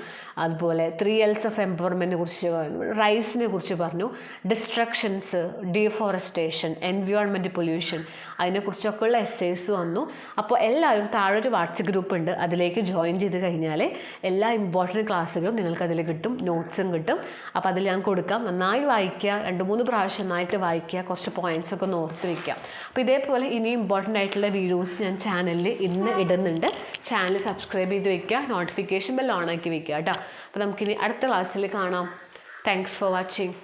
അതുപോലെ 3Ls ഓഫ് എംപവർമെൻറ്റിനെ കുറിച്ച് പറഞ്ഞു, റൈസിനെ കുറിച്ച് പറഞ്ഞു, ഡിസ്ട്രക്ഷൻസ്, ഡീഫോറസ്റ്റേഷൻ, എൻവയോൺമെൻറ്റ് പൊല്യൂഷൻ, അതിനെക്കുറിച്ചൊക്കെയുള്ള എസ്സേസ് വന്നു. അപ്പോൾ എല്ലാവരും താഴെ ഒരു വാട്സപ്പ് ഗ്രൂപ്പ് ഉണ്ട്, അതിലേക്ക് ജോയിൻ ചെയ്ത് കഴിഞ്ഞാൽ എല്ലാ ഇമ്പോർട്ടൻറ്റ് ക്ലാസ്സുകളും നിങ്ങൾക്ക് അതിൽ കിട്ടും, നോട്ട്സും കിട്ടും. അപ്പോൾ അതിൽ ഞാൻ കൊടുക്കാം. നന്നായി വായിക്കുക, 2-3 പ്രാവശ്യം നന്നായിട്ട് വായിക്കുക, കുറച്ച് പോയിൻറ്റ്സൊക്കെ ഒന്ന് ഓർത്ത് വയ്ക്കുക. അപ്പോൾ ഇതേപോലെ ഇനി ഇമ്പോർട്ടൻ്റ് ആയിട്ടുള്ള വീഡിയോസ് ഞാൻ ചാനലിൽ ഇന്ന് ഇടുന്നുണ്ട്. ചാനൽ സബ്സ്ക്രൈബ് ചെയ്ത് വയ്ക്കുക, നോട്ടിഫിക്കേഷൻ ബെൽ ഓൺ ആക്കി വയ്ക്കുക കേട്ടോ. അപ്പോൾ നമുക്കിനി അടുത്ത ക്ലാസ്സിൽ കാണാം. Thanks for watching.